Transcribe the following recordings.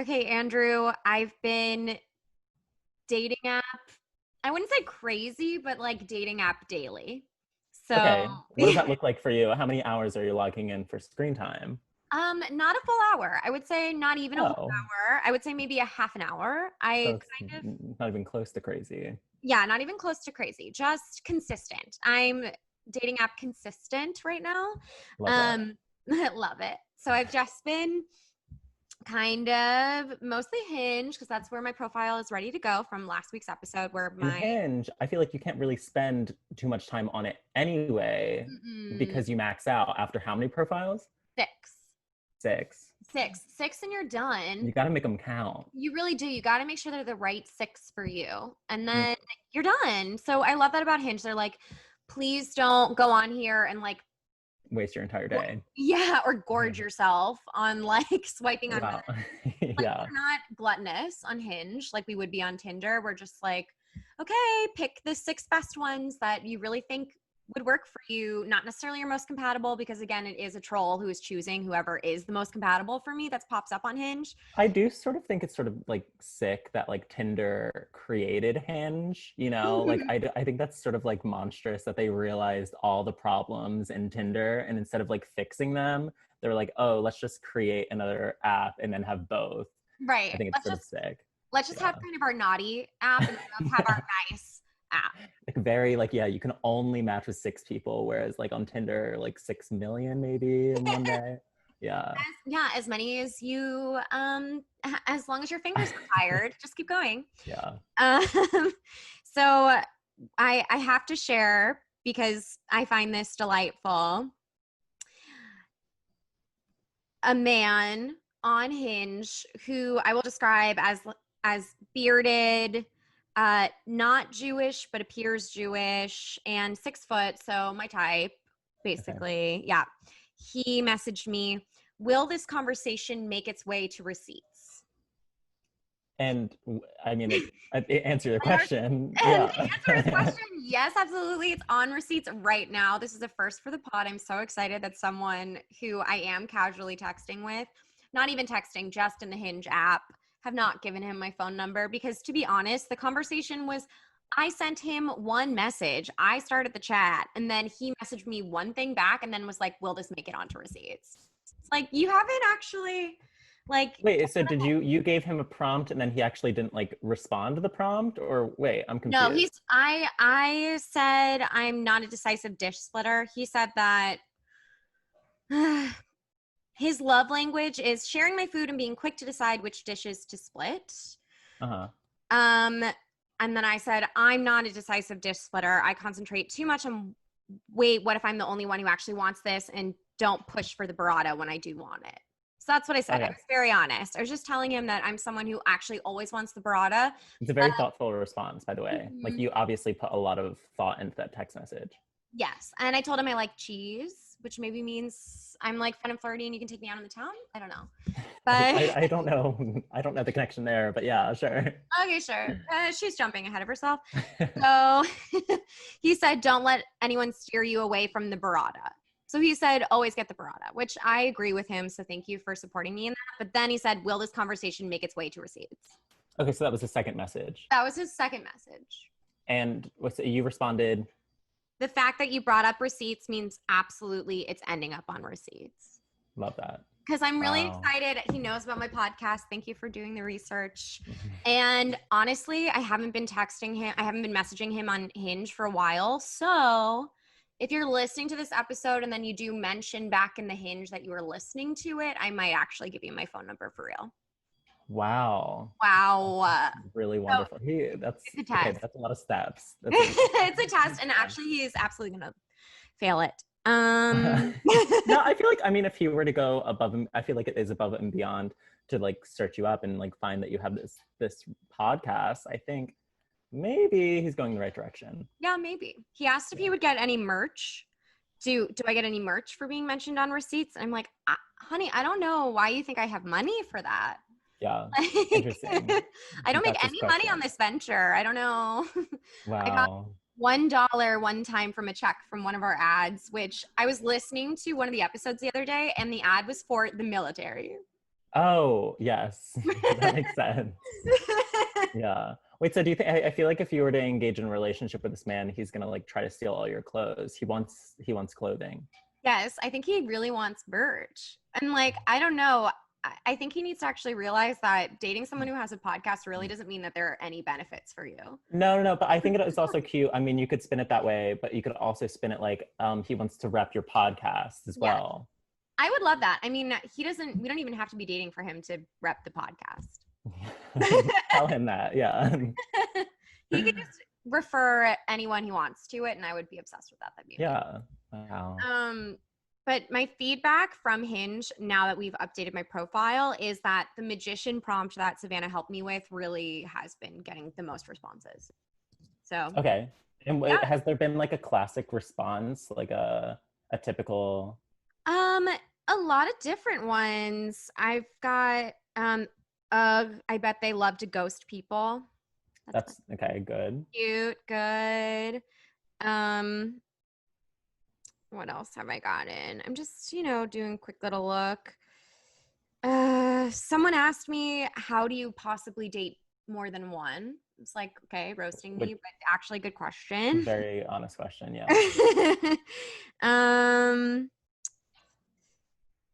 Okay, Andrew, I've been dating app. I wouldn't say crazy, but like dating app daily. So, Okay, what does that look like for you? How many hours are you logging in for screen time? not a full hour. I would say not even a whole Oh, hour. I would say maybe a half an hour. so I it's kind of, not even close to crazy. yeah, not even close to crazy, just consistent. I'm dating app consistent right now. Love that. Um, love it. So I've just been kind of mostly Hinge because that's where my profile is ready to go from last week's episode where And my Hinge, I feel like you can't really spend too much time on it anyway mm-mm, because you max out after how many profiles? six. Six. Six, and you're done. You got to make them count. You really do. You got to make sure they're the right six for you. And Mm, then you're done. So I love that about Hinge. They're like, please don't go on here and like, waste your entire day. yeah, or gorge yourself on like swiping on men. Wow. Like, Yeah. we're not gluttonous on Hinge like we would be on Tinder. We're just like, okay, pick the six best ones that you really think would work for you. Not necessarily your most compatible, because again, it is a troll who is choosing whoever is the most compatible for me that pops up on Hinge. I do sort of think it's sort of like sick that like Tinder created Hinge, you know? Like I think that's sort of like monstrous that they realized all the problems in Tinder and instead of like fixing them, they're like, "Oh, let's just create another app and then have both." I Right. think it's sort of sick. Let's just have Yeah. kind of our naughty app and have our Yeah. nice app. Like very like yeah, you can only match with six people whereas like on Tinder like 6 million maybe in one day. Yeah. Yeah, as many as you as long as your fingers are tired, just keep going. Yeah. Um so I have to share because I find this delightful. A man on Hinge who I will describe as bearded, not Jewish but appears Jewish, and 6 foot, so my type, Okay. basically. Yeah, he messaged me. Will this conversation make its way to receipts? And I mean, it answer your And, question. and Yeah. the answer to his question, yes, absolutely. It's on receipts right now. This is a first for the pod. I'm so excited that someone who I am casually texting with, not even texting, just in the Hinge app, have not given him my phone number. Because to be honest, the conversation was, I sent him one message. I started the chat, and then he messaged me one thing back and then was like, will this make it onto receipts? It's like, you haven't actually, like, Wait, so did you gave him a prompt and then he actually didn't like respond to the prompt? Or wait, I'm no, confused. I said I'm not a decisive dish splitter. He said that his love language is sharing my food and being quick to decide which dishes to split. Uh-huh. Um, and then I said, I'm not a decisive dish splitter. I concentrate too much on, wait, what if I'm the only one who actually wants this, and don't push for the burrata when I do want it. So that's what I said. I Okay. was very honest. I was just telling him that I'm someone who actually always wants the burrata. It's a very thoughtful response, by the way. Like Mhm. you obviously put a lot of thought into that text message. Yes. And I told him I like cheese, which maybe means I'm like fun and flirty and you can take me out on the town. I don't know. But I don't know. I don't know the connection there, but yeah, sure. okay, sure. She's jumping ahead of herself. So he said, don't let anyone steer you away from the burrata. So he said, always get the burrata, which I agree with him. So thank you for supporting me in that. But then he said, will this conversation make its way to receipts? Okay, so that was the second message. That was his second message. And you responded, The fact that you brought up receipts means absolutely it's ending up on receipts. love that. Because I'm really Wow. excited. He knows about my podcast. Thank you for doing the research. And honestly, I haven't been texting him. I haven't been messaging him on Hinge for a while. So if you're listening to this episode and then you do mention back in the Hinge that you were listening to it, I might actually give you my phone number for real. Wow. Wow. Really So wonderful. That's it's a okay. test. That's a lot of steps. It's a test. And actually, he is absolutely going to fail it. No, I feel like, I mean, if he were to go above him, I feel like it is above and beyond to like search you up and like find that you have this podcast. I think maybe he's going the right direction. Yeah, maybe. He asked if he would get any merch. Do I get any merch for being mentioned on receipts? And I'm like, honey, I don't know why you think I have money for that. Yeah. Like, Interesting. I don't make That's his any money question. on this venture. I don't know. I got Wow. $1 one time from a check from one of our ads, which I was listening to one of the episodes the other day, and the ad was for the military. Oh, yes. That makes sense. Yeah. Wait, so do you think I feel like if you were to engage in a relationship with this man, he's gonna like try to steal all your clothes. He wants clothing. Yes, I think he really wants Birch. And like, I don't know. I think he needs to actually realize that dating someone who has a podcast really doesn't mean that there are any benefits for you. No, no, no, but I think it is also cute. I mean, you could spin it that way, but you could also spin it like he wants to rep your podcast as Yeah, well. I would love that. I mean, we don't even have to be dating for him to rep the podcast. Tell him that. Yeah. He could just refer anyone he wants to it, and I would be obsessed with that. That'd be amazing. Yeah. Wow. But my feedback from Hinge, now that we've updated my profile, is that the magician prompt that Savannah helped me with really has been getting the most responses. So Okay. And yeah. has there been like a classic response, like a typical? A lot of different ones. I've got I bet they love to ghost people. That's okay. Good. Cute, good. Um, what else have I gotten? I'm just, doing a quick little look. Someone asked me, how do you possibly date more than one? It's like, okay, roasting me, but actually good question. Very honest question. Yeah.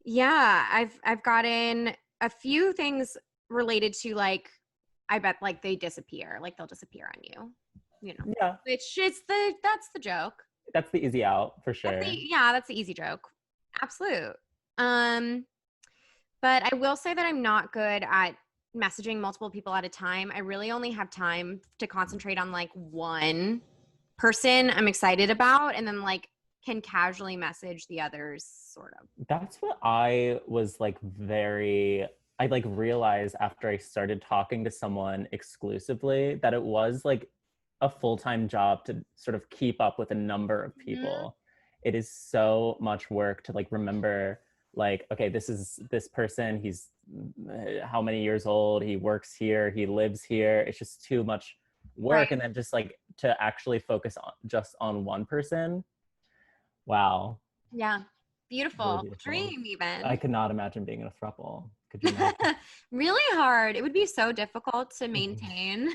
Yeah, I've gotten a few things related to like, I bet like they disappear, like they'll disappear on you, Yeah. which that's the joke. That's the easy out for sure. That's the easy joke. Absolute. But I will say that I'm not good at messaging multiple people at a time. I really only have time to concentrate on like one person I'm excited about, and then like can casually message the others, sort of. That's what I was like I like realized after I started talking to someone exclusively that it was like a full-time job to sort of keep up with a number of people. It is so much work to like remember like, okay, this is this person, he's how many years old, he works here, he lives here. It's just too much work. Right. And then just like to actually focus on just on one person. Wow. Yeah. Beautiful. Really beautiful. Dream even. I could not imagine being in a throuple. Could you imagine? Really hard. It would be so difficult to maintain.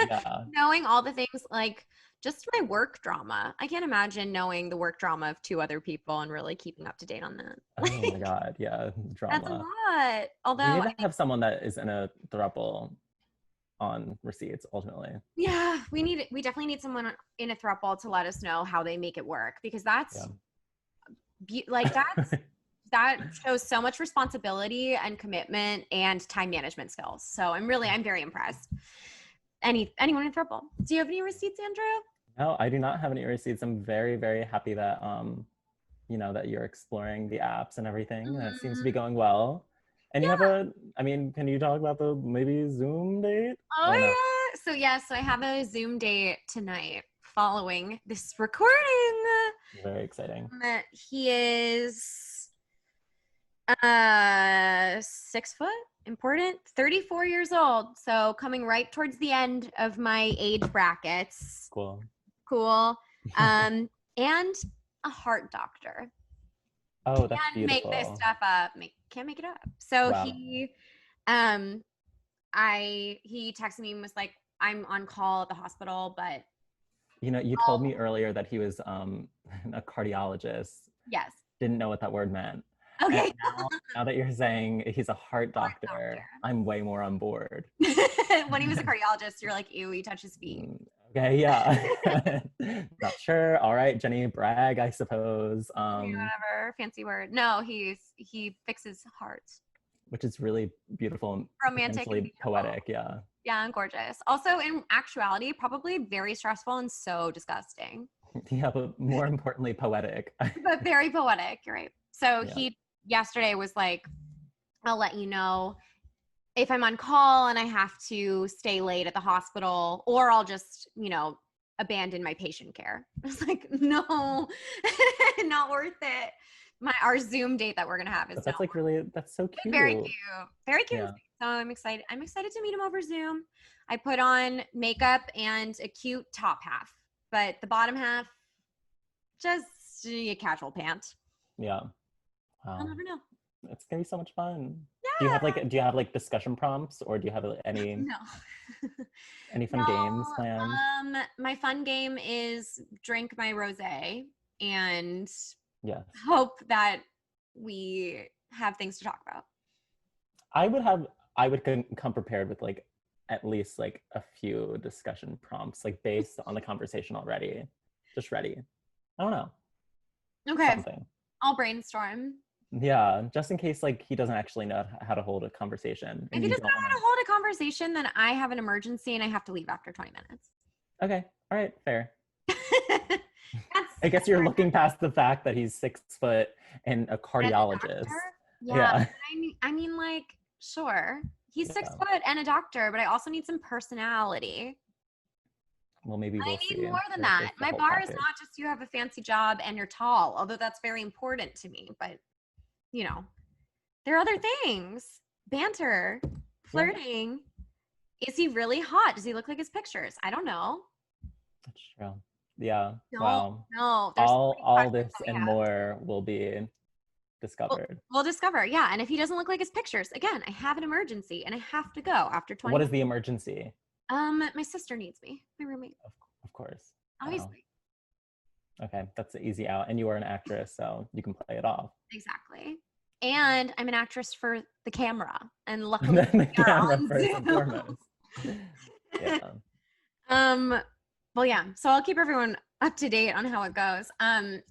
Yeah. Knowing all the things like just my work drama. I can't imagine knowing the work drama of two other people and really keeping up to date on that. Oh my God. Yeah. That's a Drama. lot. Although We need I to think, have someone that is in a throuple on receipts ultimately. yeah, we definitely need someone in a throuple to let us know how they make it work, because that's like that shows so much responsibility and commitment and time management skills. So I'm very impressed. Anyone in throuple. Do you have any receipts, Andrew? No, I do not have any receipts. I'm very, very happy that that you're exploring the apps and everything. That seems to be going well. And you have I mean, can you talk about the maybe Zoom date? Oh Or no? yeah. So I have a Zoom date tonight following this recording. Very exciting. He is 6 foot, important, 34 years old. So coming right towards the end of my age brackets. Cool. And a heart doctor. Oh, that's Can't beautiful. make this stuff up. Can't make it up. So wow. he texted me and was like, I'm on call at the hospital, but you told me earlier that he was a cardiologist. Yes. Didn't know what that word meant. Okay. Now that you're saying he's a heart doctor, I'm way more on board. When he was a cardiologist, you're like, ew, he touches feet. Okay, yeah. Not sure. All right, Jenny, brag, I suppose. Whatever, fancy word. No, he fixes hearts. Which is really beautiful and romantic and poetic, yeah. Yeah, and gorgeous. Also, in actuality, probably very stressful and so disgusting. Yeah, but more importantly, poetic. But very poetic, you're right. So he yesterday was like, I'll let you know if I'm on call and I have to stay late at the hospital, or I'll just, abandon my patient care. I was like, no, not worth it. Our Zoom date that we're gonna have is that's like really, that's so cute. Very cute. Very cute. Yeah. So I'm excited. I'm excited to meet him over Zoom. I put on makeup and a cute top half, but the bottom half, just a casual pant. Yeah. Wow. I'll never know. It's gonna be so much fun. Yeah. do you have like discussion prompts, or do you have any No. fun games No. planned? My fun game is drink my rosé and Yes. hope that we have things to talk about. I would come prepared with like at least like a few discussion prompts, like based on the conversation already. Just ready. I don't know. Okay, Something. I'll brainstorm. Yeah, just in case like he doesn't actually know how to hold a conversation If and he you doesn't don't know want how to hold a conversation, then I have an emergency and I have to leave after 20 minutes. to. Okay. All right, fair. That's I guess you're looking past the fact that he's 6 foot and a and a cardiologist. doctor. Yeah, Yeah. I mean, like, sure, he's Yeah. 6 foot and a doctor, but I also need some personality. Well, maybe I we'll need see more than if that. it's the My whole bar is package. not just you have a fancy job and you're tall, although that's very important to me. But there are other things. Banter, flirting. Is he really hot? Does he look like his pictures? I don't know. That's true. Yeah. No, Wow. no. There's so many All questions this that we and have. more will be discovered. We'll discover. Yeah. And if he doesn't look like his pictures, again, I have an emergency and I have to go after 20 What is minutes. the emergency? My sister needs me. My roommate. Of course. Wow. Obviously. Okay, that's an easy out. And you are an actress, so you can play it off. Exactly. And I'm an actress for the camera. And And luckily then the we are camera on first and Zoom. foremost. Yeah. Well, yeah. So I'll keep everyone up to date on how it goes. I'm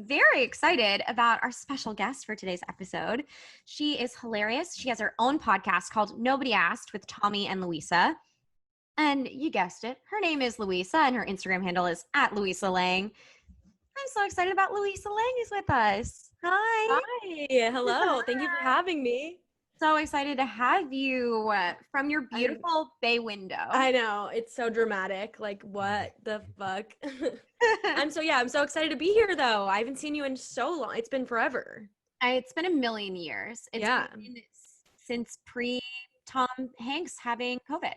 very excited about our special guest for today's episode. She is hilarious. She has her own podcast called Nobody Asked with Tommy and Luisa. And you guessed it, her name is Luisa, and her Instagram handle is at Luisa Lange. I'm so excited about Luisa Lange is with us. Hi. Hi, hello. Thank you for having me. So excited to have you from your beautiful bay window. I know, it's so dramatic. Like, what the fuck? I'm so excited to be here though. I haven't seen you in so long. It's been forever. It's been a million years. It's Yeah. been since pre Tom Hanks having COVID.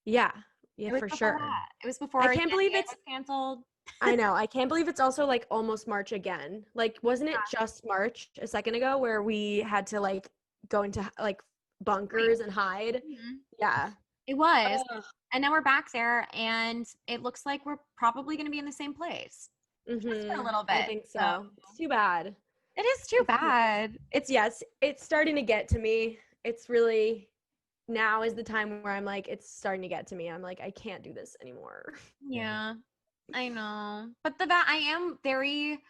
Yeah, It was for before sure. that. It was before I can't the believe NBA it's was canceled. I know. I can't believe it's also like almost March again. Like, wasn't it just March a second ago where we had to like go into like bunkers and hide? Mhm. Yeah. It was. Ugh. And now we're back there, and it looks like we're probably going to be in the same place. Just for a little bit. I think so. It's too bad. It is too bad. It's starting to get to me. It's really now is the time where I'm like, it's starting to get to me. I'm like, I can't do this anymore. Yeah, I know. But I am very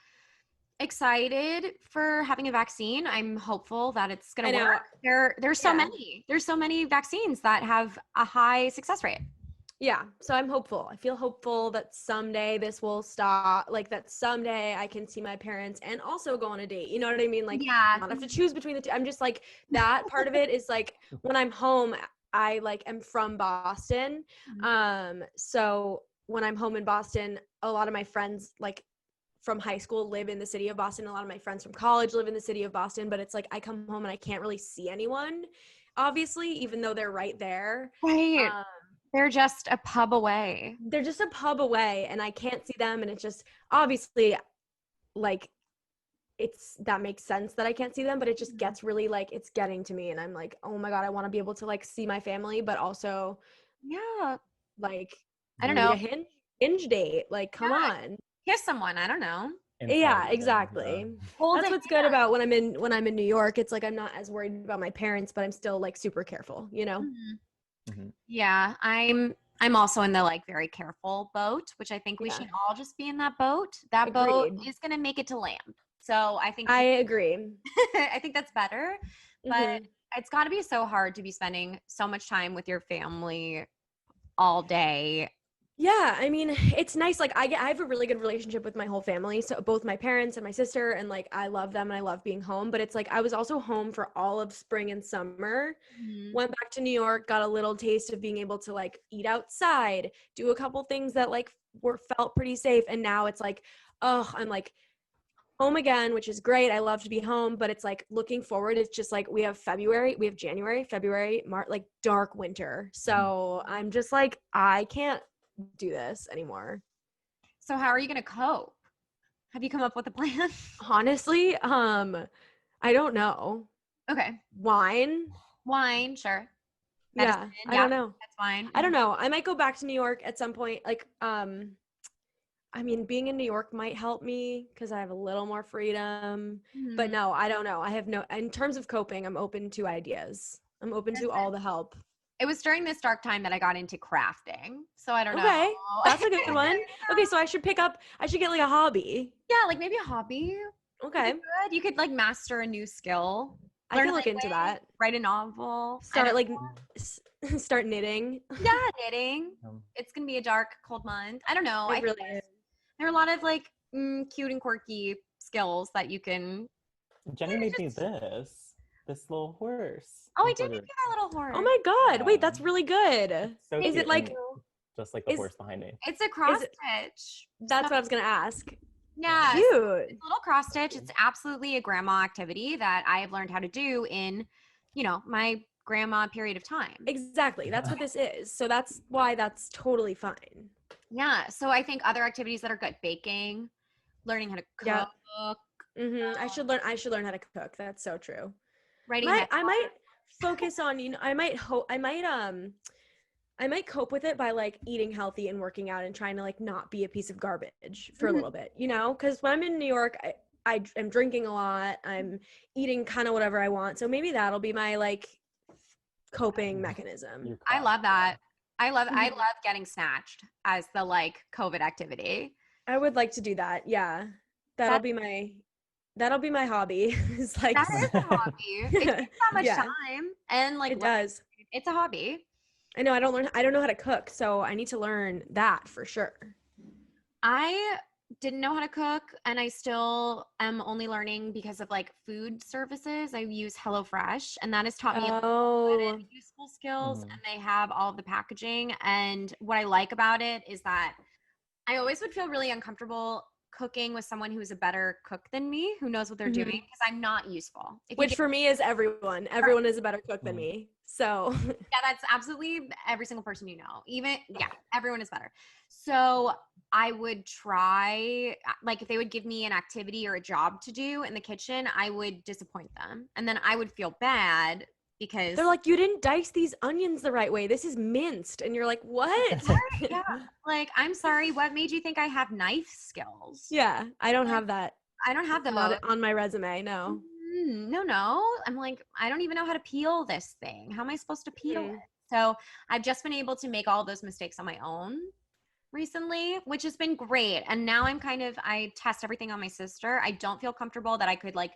excited for having a vaccine. I'm hopeful that it's going to work. There's so many. There's so many vaccines that have a high success rate. Yeah, so I'm hopeful. I feel hopeful that someday this will stop, like that someday I can see my parents and also go on a date. You know what I mean? Like, yeah, not have to choose between the two. I'm just like, that part of it is like, when I'm home, I like am from Boston. So when I'm home in Boston, a lot of my friends like from high school live in the city of Boston. A lot of my friends from college live in the city of Boston, but it's like I come home and I can't really see anyone, obviously, even though they're right there. Right. They're just a pub away. They're just a pub away, and I can't see them, and it's just obviously like that makes sense that I can't see them, but it just gets really like it's getting to me, and I'm like, oh my God, I want to be able to like see my family, but also like I don't know, a hinge date, like come on, kiss someone. I don't know. Yeah, exactly. That's what's good about when I'm in New York. It's like I'm not as worried about my parents, but I'm still like super careful, you know. Yeah, I'm also in the like very careful boat, which I think we should all just be in that boat. That boat is going to make it to land. So I think I agree. I think that's better, but it's got to be so hard to be spending so much time with your family all day. Yeah, I mean, it's nice. Like I have a really good relationship with my whole family. So both my parents and my sister, and like I love them and I love being home. But it's like I was also home for all of spring and summer. Went back to New York, got a little taste of being able to like eat outside, do a couple things that like felt pretty safe. And now it's like, oh, I'm like home again, which is great. I love to be home, but it's like looking forward, it's just like we have January, February, March, like dark winter. So I'm just like, I can't do this anymore. So how are you going to cope? Have you come up with a plan? Honestly, I don't know. Okay. Wine. Wine, sure. Yeah, I don't know. That's fine. I don't know. I might go back to New York at some point. Like, I mean, being in New York might help me because I have a little more freedom. But Mhm. no, I don't know. I have no, in terms of coping, I'm open to ideas. I'm open to all the help. It was during this dark time that I got into crafting. So I don't know. Okay, that's a good one. Okay, so I should get like a hobby. Yeah, like maybe a hobby. Okay, Good. You could like master a new skill. I Learn can a look into language, that. write a novel. Start like start knitting. Yeah, knitting. Um, It's gonna be a dark, cold month. I don't know. I It think really is. there are a lot of like cute and quirky skills that you can. Jenny made me this little horse. Oh, I It's did like make you that little horse. Oh my god! Wait, Yeah. that's really good. so Is cute, it like- and just like the is- horse behind me? It's a cross it- stitch. That's what I was gonna ask. Yeah, Cute. it's a little cross stitch. It's absolutely a grandma activity that I have learned how to do in, my grandma period of time. Exactly. That's what this is. So that's why that's totally fine. Yeah. So I think other activities that are good, baking, learning how to cook, Yeah. I should learn how to cook. That's so true. writing. I might focus on, I might cope with it by like eating healthy and working out and trying to like not be a piece of garbage for a little bit, because when I'm in New York, I am drinking a lot. I'm eating kind of whatever I want. So maybe that'll be my like coping mechanism. I love that. I love Mhm. getting snatched as the like COVID activity. I would like to do that. Yeah. That'll be my hobby. It's like That is a hobby. It takes that much Yeah. time, and like it does. it's a hobby. I know I don't know how to cook, so I need to learn that for sure. I didn't know how to cook, and I still am only learning because of like food services. I use HelloFresh, and that has taught me a lot Oh, of useful skills. Mhm. And they have all of the packaging. And what I like about it is that I always would feel really uncomfortable cooking with someone who's a better cook than me, who knows what they're doing, because I'm not useful. If you which get- for me is everyone. Everyone is a better cook than me. So yeah, that's absolutely every single person you know. Even everyone is better. So I would try, like, if they would give me an activity or a job to do in the kitchen, I would disappoint them, and then I would feel bad because they're like, you didn't dice these onions the right way. This is minced, and you're like, what? yeah, like, I'm sorry, what made you think I have knife skills? Yeah, I don't have that. I don't have It's those. not on my resume. No. No. I'm like, I don't even know how to peel this thing. How am I supposed to peel Mhm. it? So I've just been able to make all those mistakes on my own recently, which has been great. And now I test everything on my sister. I don't feel comfortable that I could like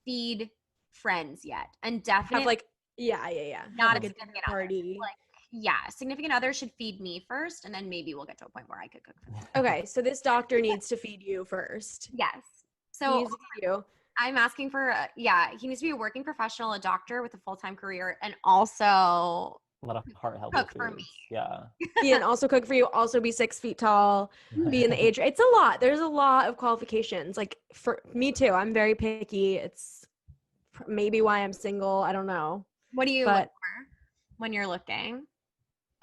feed friends yet. And definitely Have like yeah. not Have, a like, significant a other. party. Like, significant other should feed me first, and then maybe we'll get to a point where I could cook for them. Okay, so this doctor needs to feed you first. Yes. He So needs to feed you. I'm asking for, he needs to be a working professional, a doctor with a full-time career, and also A lot of heart healthy cook for me. foods. Yeah. And also cook for you. Also be 6 feet tall. Be in the age. It's a lot. There's a lot of qualifications. Like for me too. I'm very picky. It's maybe why I'm single. I don't know. what do you look But for when you're looking?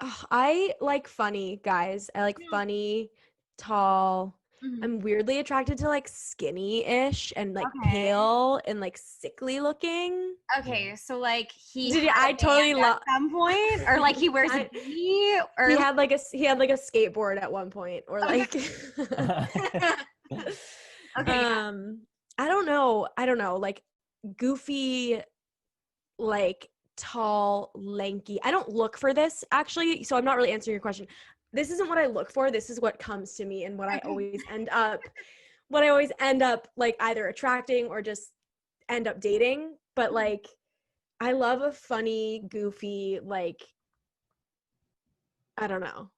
I like funny guys. I like funny, tall. Mhm. I'm weirdly attracted to like skinny-ish and like Okay. pale and like sickly looking. Okay, so like he Did you- had I a totally band at some point, or like he wears a beanie, or He had like a skateboard at one point, or like okay, I don't know, like goofy, like tall, lanky. I don't look for this actually, so I'm not really answering your question. This isn't what I look for. This is what comes to me and what I always end up like either attracting or just end up dating. But like I love a funny, goofy, like I don't know.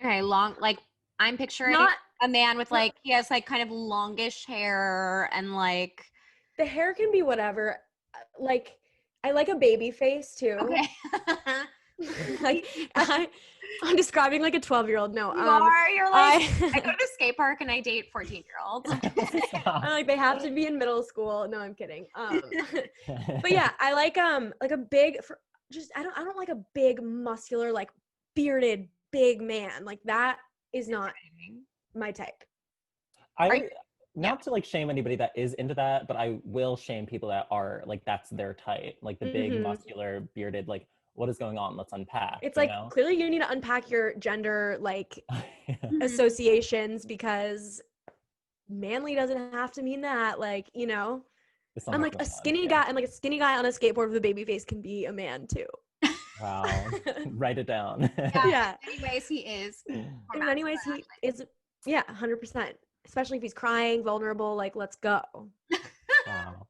okay, long, like I'm picturing Not a man with like, he has like kind of longish hair and like, the hair can be whatever. Like I like a baby face too. okay. Like I'm describing like a 12-year-old. No, You're like, I go I to the skate park and I date 14-year-olds. I'm like they have to be in middle school. No, I'm kidding. But yeah, I like a big I don't like a big muscular like bearded big man. Like that is not my type. I not to like shame anybody that is into that, but I will shame people that are like, that's their type, like the big muscular bearded, like what is going on? Let's unpack. It's you like know? clearly you need to unpack your gender like Yeah. associations, because manly doesn't have to mean that, like, you know. It's not And like going a on. skinny Yeah. guy, and like a skinny guy on a skateboard with a baby face can be a man too. Wow. Write it down. Yeah. In many ways, he is. In many ways, he is. Yeah, 100%. Especially if he's crying, vulnerable. Like, let's go. Wow.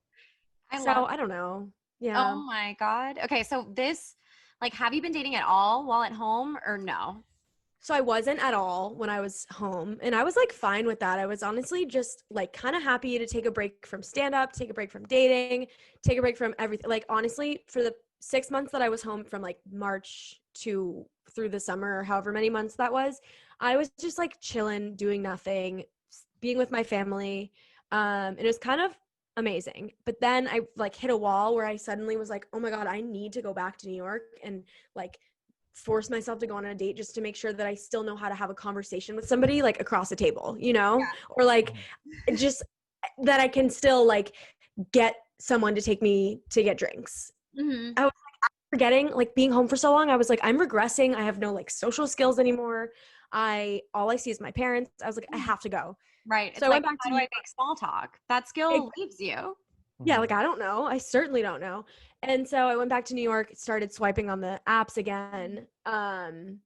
I don't know. Yeah. Oh my God. Okay, so this, like, have you been dating at all while at home or no? So I wasn't at all when I was home, and I was like fine with that. I was honestly just like kind of happy to take a break from stand up, take a break from dating, take a break from everything. Like honestly, for the 6 months that I was home from like March to through the summer, or however many months that was, I was just like chilling, doing nothing, being with my family. It was kind of amazing. But then I like hit a wall where I suddenly was like, oh my God, I need to go back to New York and like force myself to go on a date just to make sure that I still know how to have a conversation with somebody like across the table, you know, or like just that I can still like get someone to take me to get drinks. I was like, forgetting, like being home for so long, I was like, I'm regressing. I have no like social skills anymore. All I see is my parents. I was like, I have to go. Right. So It's I like, went back how to do I make small talk? That skill leaves you. yeah, like I don't know. I certainly don't know. And so I went back to New York, started swiping on the apps again, and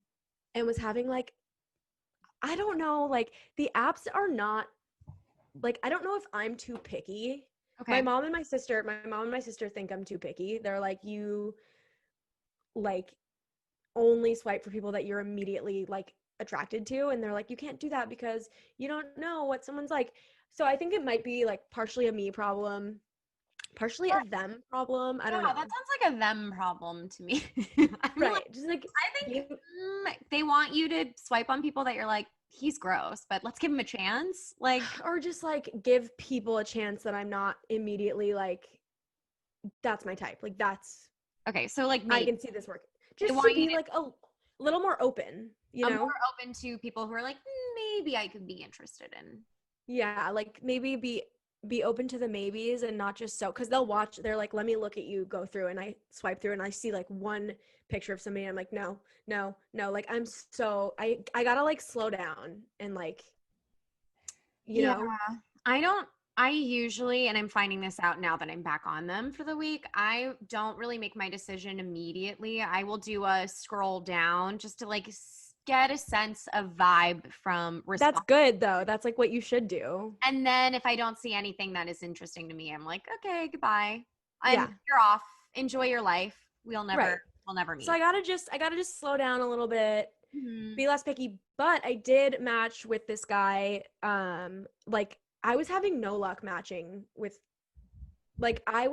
was having like, I don't know, like the apps are not like, I don't know if I'm too picky. Okay. My mom and my sister think I'm too picky. They're like, you like only swipe for people that you're immediately like attracted to, and they're like, you can't do that because you don't know what someone's like. So I think it might be like partially a me problem, partially a them problem. I don't know. That sounds like a them problem to me. Right. Like, Just like I think they want you to swipe on people that you're like, he's gross, but let's give him a chance. Like, or just like give people a chance that I'm not immediately like, that's my type. Like that's okay, so like I can see this work. Just want to you be like a little more open, you know? more open to people who are like, maybe I could be interested in. Yeah, like maybe be open to the maybes and not just so, because they'll watch, they're like, let me look at you go through, and I swipe through and I see like one picture of somebody and I'm like, no, like I'm so I gotta like slow down and like, you know. I usually, and I'm finding this out now that I'm back on them for the week, I don't really make my decision immediately. I will do a scroll down just to like get a sense of vibe from response. That's good though. That's like what you should do. And then if I don't see anything that is interesting to me, I'm like, okay, goodbye. And Yeah. you're off. Enjoy your life. We'll never meet. So I gotta just slow down a little bit, be less picky. But I did match with this guy. Like I was having no luck matching with, like I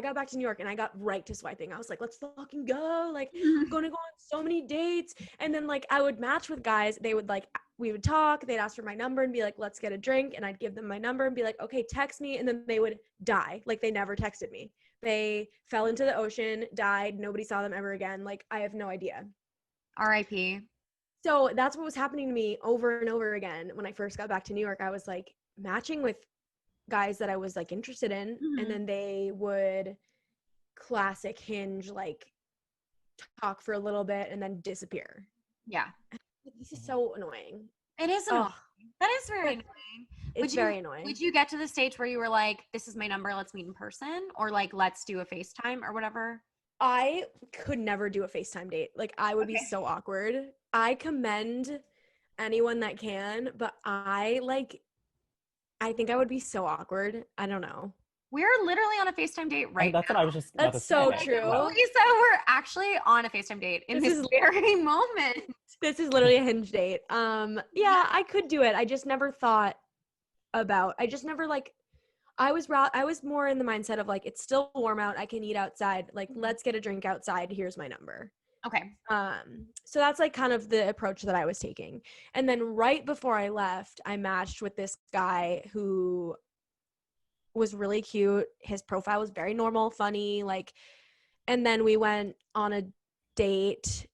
got back to New York and I got right to swiping. I was like, let's fucking go. Like I'm gonna go on so many dates. And then like I would match with guys. They would like, we would talk, they'd ask for my number and be like, let's get a drink. And I'd give them my number and be like, okay, text me. And then they would die. Like they never texted me. They fell into the ocean, died. Nobody saw them ever again. Like I have no idea. R.I.P. So that's what was happening to me over and over again. When I first got back to New York, I was like matching with guys that I was like interested in, and then they would classic Hinge like talk for a little bit and then disappear. Yeah. This is so annoying. It is annoying. That is very annoying. It's very annoying. Would you get to the stage where you were like, this is my number, let's meet in person? Or like, let's do a FaceTime or whatever? I could never do a FaceTime date. Like I would be so awkward. I commend anyone that can, but I think I would be so awkward. I don't know. We're literally on a FaceTime date right that's now. what I was just about That's to so say. true. Lisa, we're actually on a FaceTime date in this very moment. This is literally a Hinge date. Yeah, I could do it. I just never thought about, I just never like, I was more in the mindset of like, it's still warm out. I can eat outside. Like, let's get a drink outside. Here's my number. Okay. So that's like kind of the approach that I was taking. And then right before I left, I matched with this guy who was really cute. His profile was very normal, funny, like, and then we went on a date,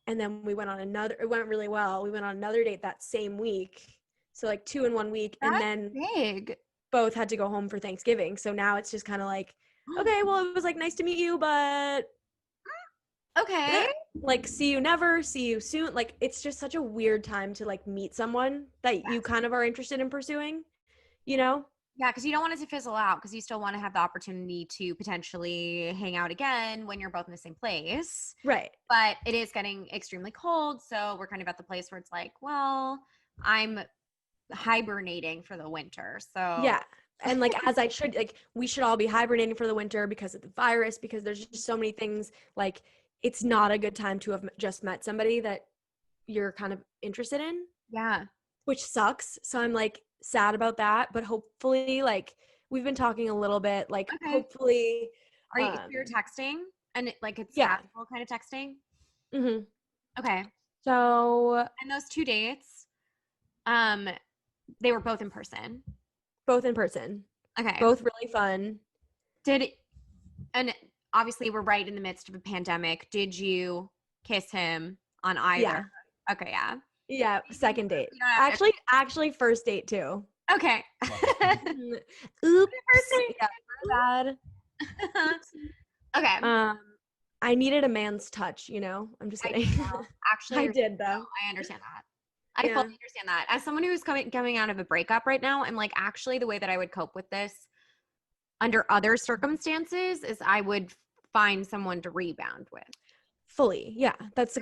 and then we went on another, it went really well. We went on another date that same week, So like 2 in 1 week. That's and then big. both had to go home for Thanksgiving. So now it's just kind of like, okay, well, it was like nice to meet you, but Okay. like see you never, see you soon. Like it's just such a weird time to like meet someone that you kind of are interested in pursuing, you know? Yeah, because you don't want it to fizzle out because you still want to have the opportunity to potentially hang out again when you're both in the same place. Right. But it is getting extremely cold. So we're kind of at the place where it's like, well, I'm hibernating for the winter. So Yeah. And like as I should, like we should all be hibernating for the winter because of the virus, because there's just so many things. Like it's not a good time to have just met somebody that you're kind of interested in, yeah. which sucks. So I'm like sad about that, but hopefully like we've been talking a little bit, like Okay. hopefully Are you you're texting and like it's yeah. casual kind of texting? Mm-hmm. Okay. So And those 2 dates, they were both in person. both in person, Okay. both really fun. And obviously we're right in the midst of a pandemic. Did you kiss him on either? Yeah. Okay, yeah. Yeah, second date. You don't have to- Actually first date too. Okay. Oops. First date. Yeah, bad. Okay. I needed a man's touch, you know? I'm just kidding. Actually, I did though. I understand that. I Yeah. fully understand that. As someone who's coming out of a breakup right now, I'm like, actually, the way that I would cope with this under other circumstances is I would find someone to rebound with. Fully. Yeah. That's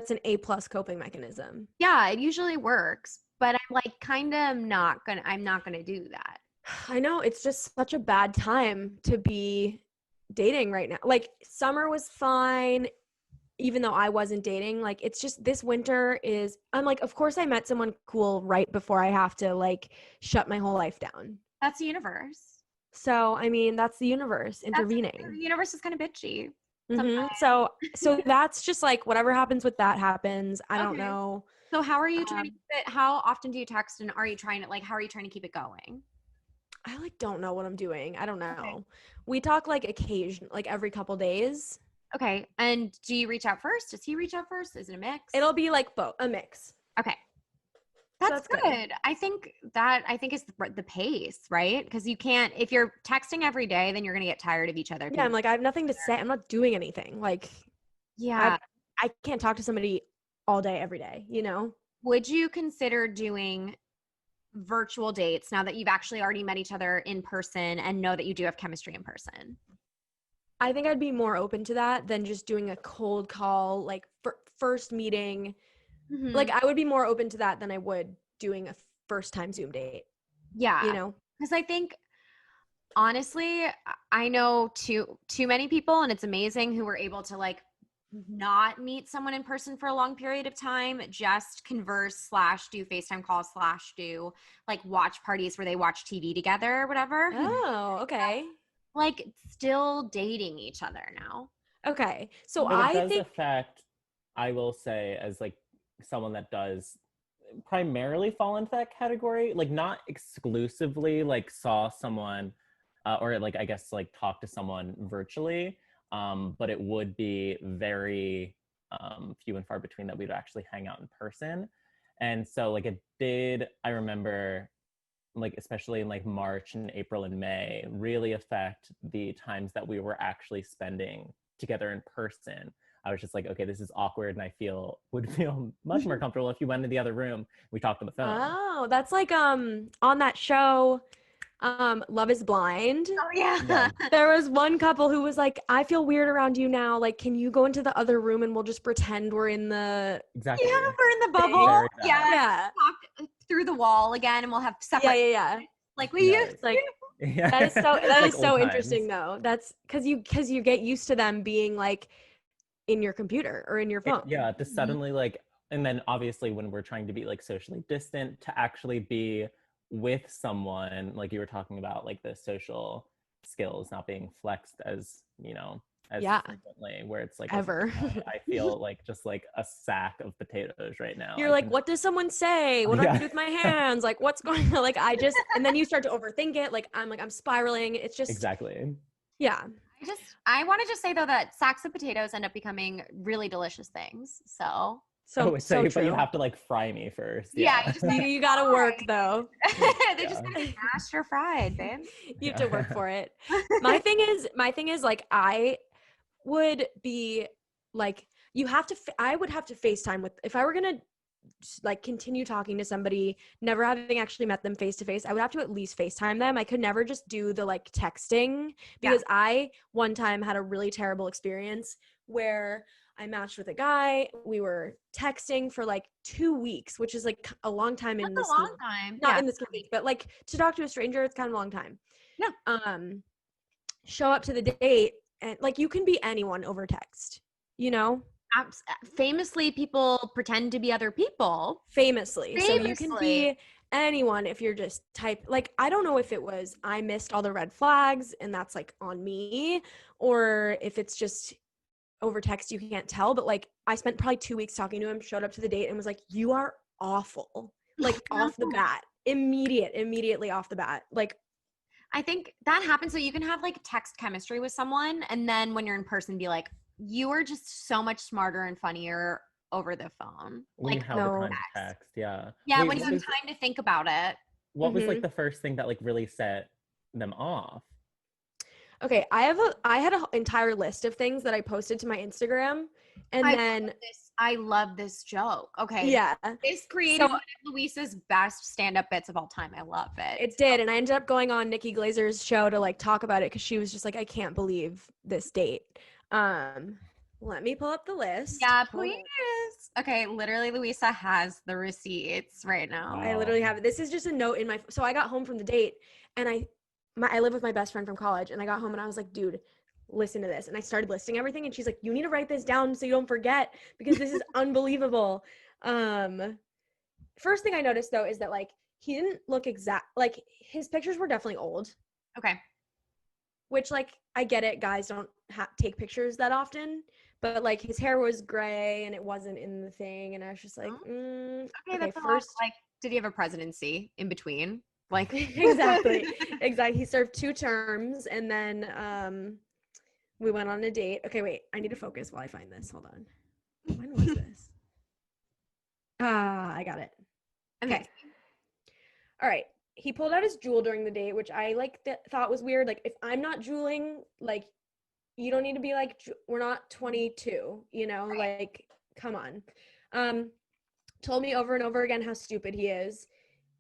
an A+ coping mechanism. Yeah, it usually works, but I'm like I'm not gonna do that. I know it's just such a bad time to be dating right now. Like summer was fine, even though I wasn't dating. Like it's just this winter I'm like, of course I met someone cool right before I have to like shut my whole life down. That's the universe. So I mean, that's the universe intervening. The universe is kind of bitchy. Mm-hmm. So that's just like whatever happens with that happens. I don't know. So how are you trying to keep it? How often do you text, and are you trying to how are you trying to keep it going? I like don't know what I'm doing. I don't know. Okay. We talk like like every couple days. Okay. And do you reach out first? Does he reach out first? Is it a mix? It'll be like both, a mix. Okay. That's good. I think is the pace, right? Because you can't, if you're texting every day, then you're going to get tired of each other. Yeah. I'm like, I have nothing to say. I'm not doing anything. Like, yeah, I can't talk to somebody all day, every day, you know? Would you consider doing virtual dates now that you've actually already met each other in person and know that you do have chemistry in person? I think I'd be more open to that than just doing a cold call, like first meeting. Mm-hmm. Like I would be more open to that than I would doing a first time Zoom date. Yeah. You know? Because I think honestly, I know too many people, and it's amazing, who were able to like not meet someone in person for a long period of time, just converse / do FaceTime calls / do like watch parties where they watch TV together or whatever. Oh, okay. Like still dating each other now. Okay. So but I it does think affect, I will say, as like someone that does primarily fall into that category, like not exclusively like saw someone or like I guess like talk to someone virtually, but it would be very few and far between that we'd actually hang out in person. And so like it did, I remember like especially in like March and April and May, really affect the times that we were actually spending together in person. I was just like, okay, this is awkward, and I would feel much more comfortable if you went in the other room, we talked on the phone. Oh, that's like on that show Love is Blind. Oh yeah. There was one couple who was like, I feel weird around you now. Like, can you go into the other room and we'll just pretend we're in the Exactly. Yeah, we're in the bubble. Yeah. Talk through the wall again, and we'll have separate. Yeah. Like we used like yeah. that is so like is so interesting though. That's because you get used to them being like in your computer or in your phone. To suddenly like, and then obviously when we're trying to be like socially distant, to actually be with someone, like you were talking about, like the social skills not being flexed as, you know, as frequently, where it's like ever. I feel like just like a sack of potatoes right now. You're like, what does someone say? What do I do with my hands? Like, what's going on? Like, and then you start to overthink it. Like, I'm spiraling. It's just exactly. Yeah. I want to just say though that sacks of potatoes end up becoming really delicious things. So So but true. you have to like fry me first. Yeah, Yeah. you just You gotta work though. They're just gonna be mashed or fried, babe. You have to work for it. My thing is like I would be like I would have to FaceTime with if I were gonna like continue talking to somebody, never having actually met them face to face. I would have to at least FaceTime them. I could never just do the like texting because I one time had a really terrible experience where I matched with a guy. We were texting for like 2 weeks, which is like a long time in That's this a long time. not in this case, but like to talk to a stranger, it's kind of a long time. Yeah. Show up to the date and like you can be anyone over text, you know? Famously, people pretend to be other people. Famously. So you can be anyone if you're just like I don't know if it was I missed all the red flags and that's like on me, or if it's just over text you can't tell, but like I spent probably 2 weeks talking to him, showed up to the date and was like, you are awful. Like off the bat. Immediately off the bat. Like I think that happens so you can have like text chemistry with someone and then when you're in person be like, you are just so much smarter and funnier over the phone. When like you have the time to text, yeah. Yeah, Wait, when you have time to think about it. What was like the first thing that like really set them off? Okay, I had an entire list of things that I posted to my Instagram, and I love this joke. Okay, yeah, this created one of Luisa's best stand-up bits of all time. I love it. It did, and I ended up going on Nikki Glazer's show to like talk about it because she was just like, I can't believe this date. Let me pull up the list. Yeah, please. Okay, literally, Luisa has the receipts right now. I literally have it. This is just a note in my. So I got home from the date, and I live with my best friend from college, and I got home and I was like, dude, listen to this. And I started listing everything, and she's like, you need to write this down so you don't forget because this is unbelievable. First thing I noticed though is that like he didn't look exact. Like his pictures were definitely old. Okay. Which like I get it, guys don't take pictures that often, but like his hair was gray and it wasn't in the thing, and I was just like, okay, that's first. Like, did he have a presidency in between? Like exactly. He served 2 terms, and then we went on a date. Okay, wait, I need to focus while I find this. Hold on. When was this? I got it. Okay. All right. He pulled out his jewel during the date, which I like thought was weird. Like if I'm not jeweling, like you don't need to be like, we're not 22, you know, like come on. Told me over and over again how stupid he is.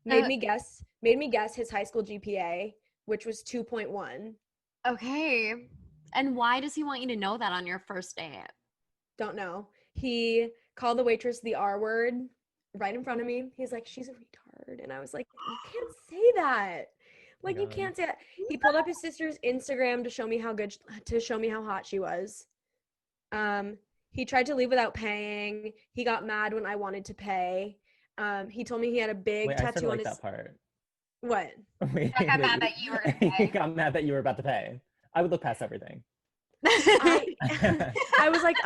Made me guess his high school GPA, which was 2.1. Okay. And why does he want you to know that on your first date? Don't know. He called the waitress the R word right in front of me. He's like, she's a retard. And I was like, you can't say that. Like, you can't say that. He pulled up his sister's Instagram to show me how hot she was. He tried to leave without paying. He got mad when I wanted to pay. He told me he had a big tattoo on his. That part. What? Wait, I got mad that you were gonna pay. He got mad that you were about to pay. I would look past everything. I was like,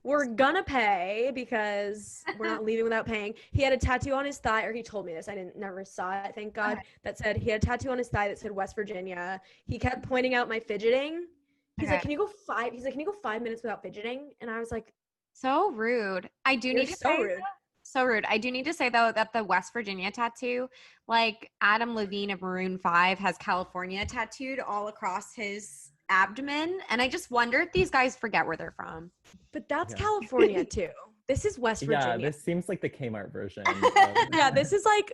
we're gonna pay because we're not leaving without paying. He had a tattoo on his thigh, or he told me this. I never saw it, thank God. That said, he had a tattoo on his thigh that said West Virginia. He kept pointing out my fidgeting. He's like, can you go 5 minutes without fidgeting? And I was like, so rude. I do need to say rude. So rude. I do need to say though that the West Virginia tattoo, like Adam Levine of Maroon 5 has California tattooed all across his abdomen, and I just wonder if these guys forget where they're from. But that's California too. This is West Virginia. Yeah, this seems like the Kmart version. Yeah, this is like,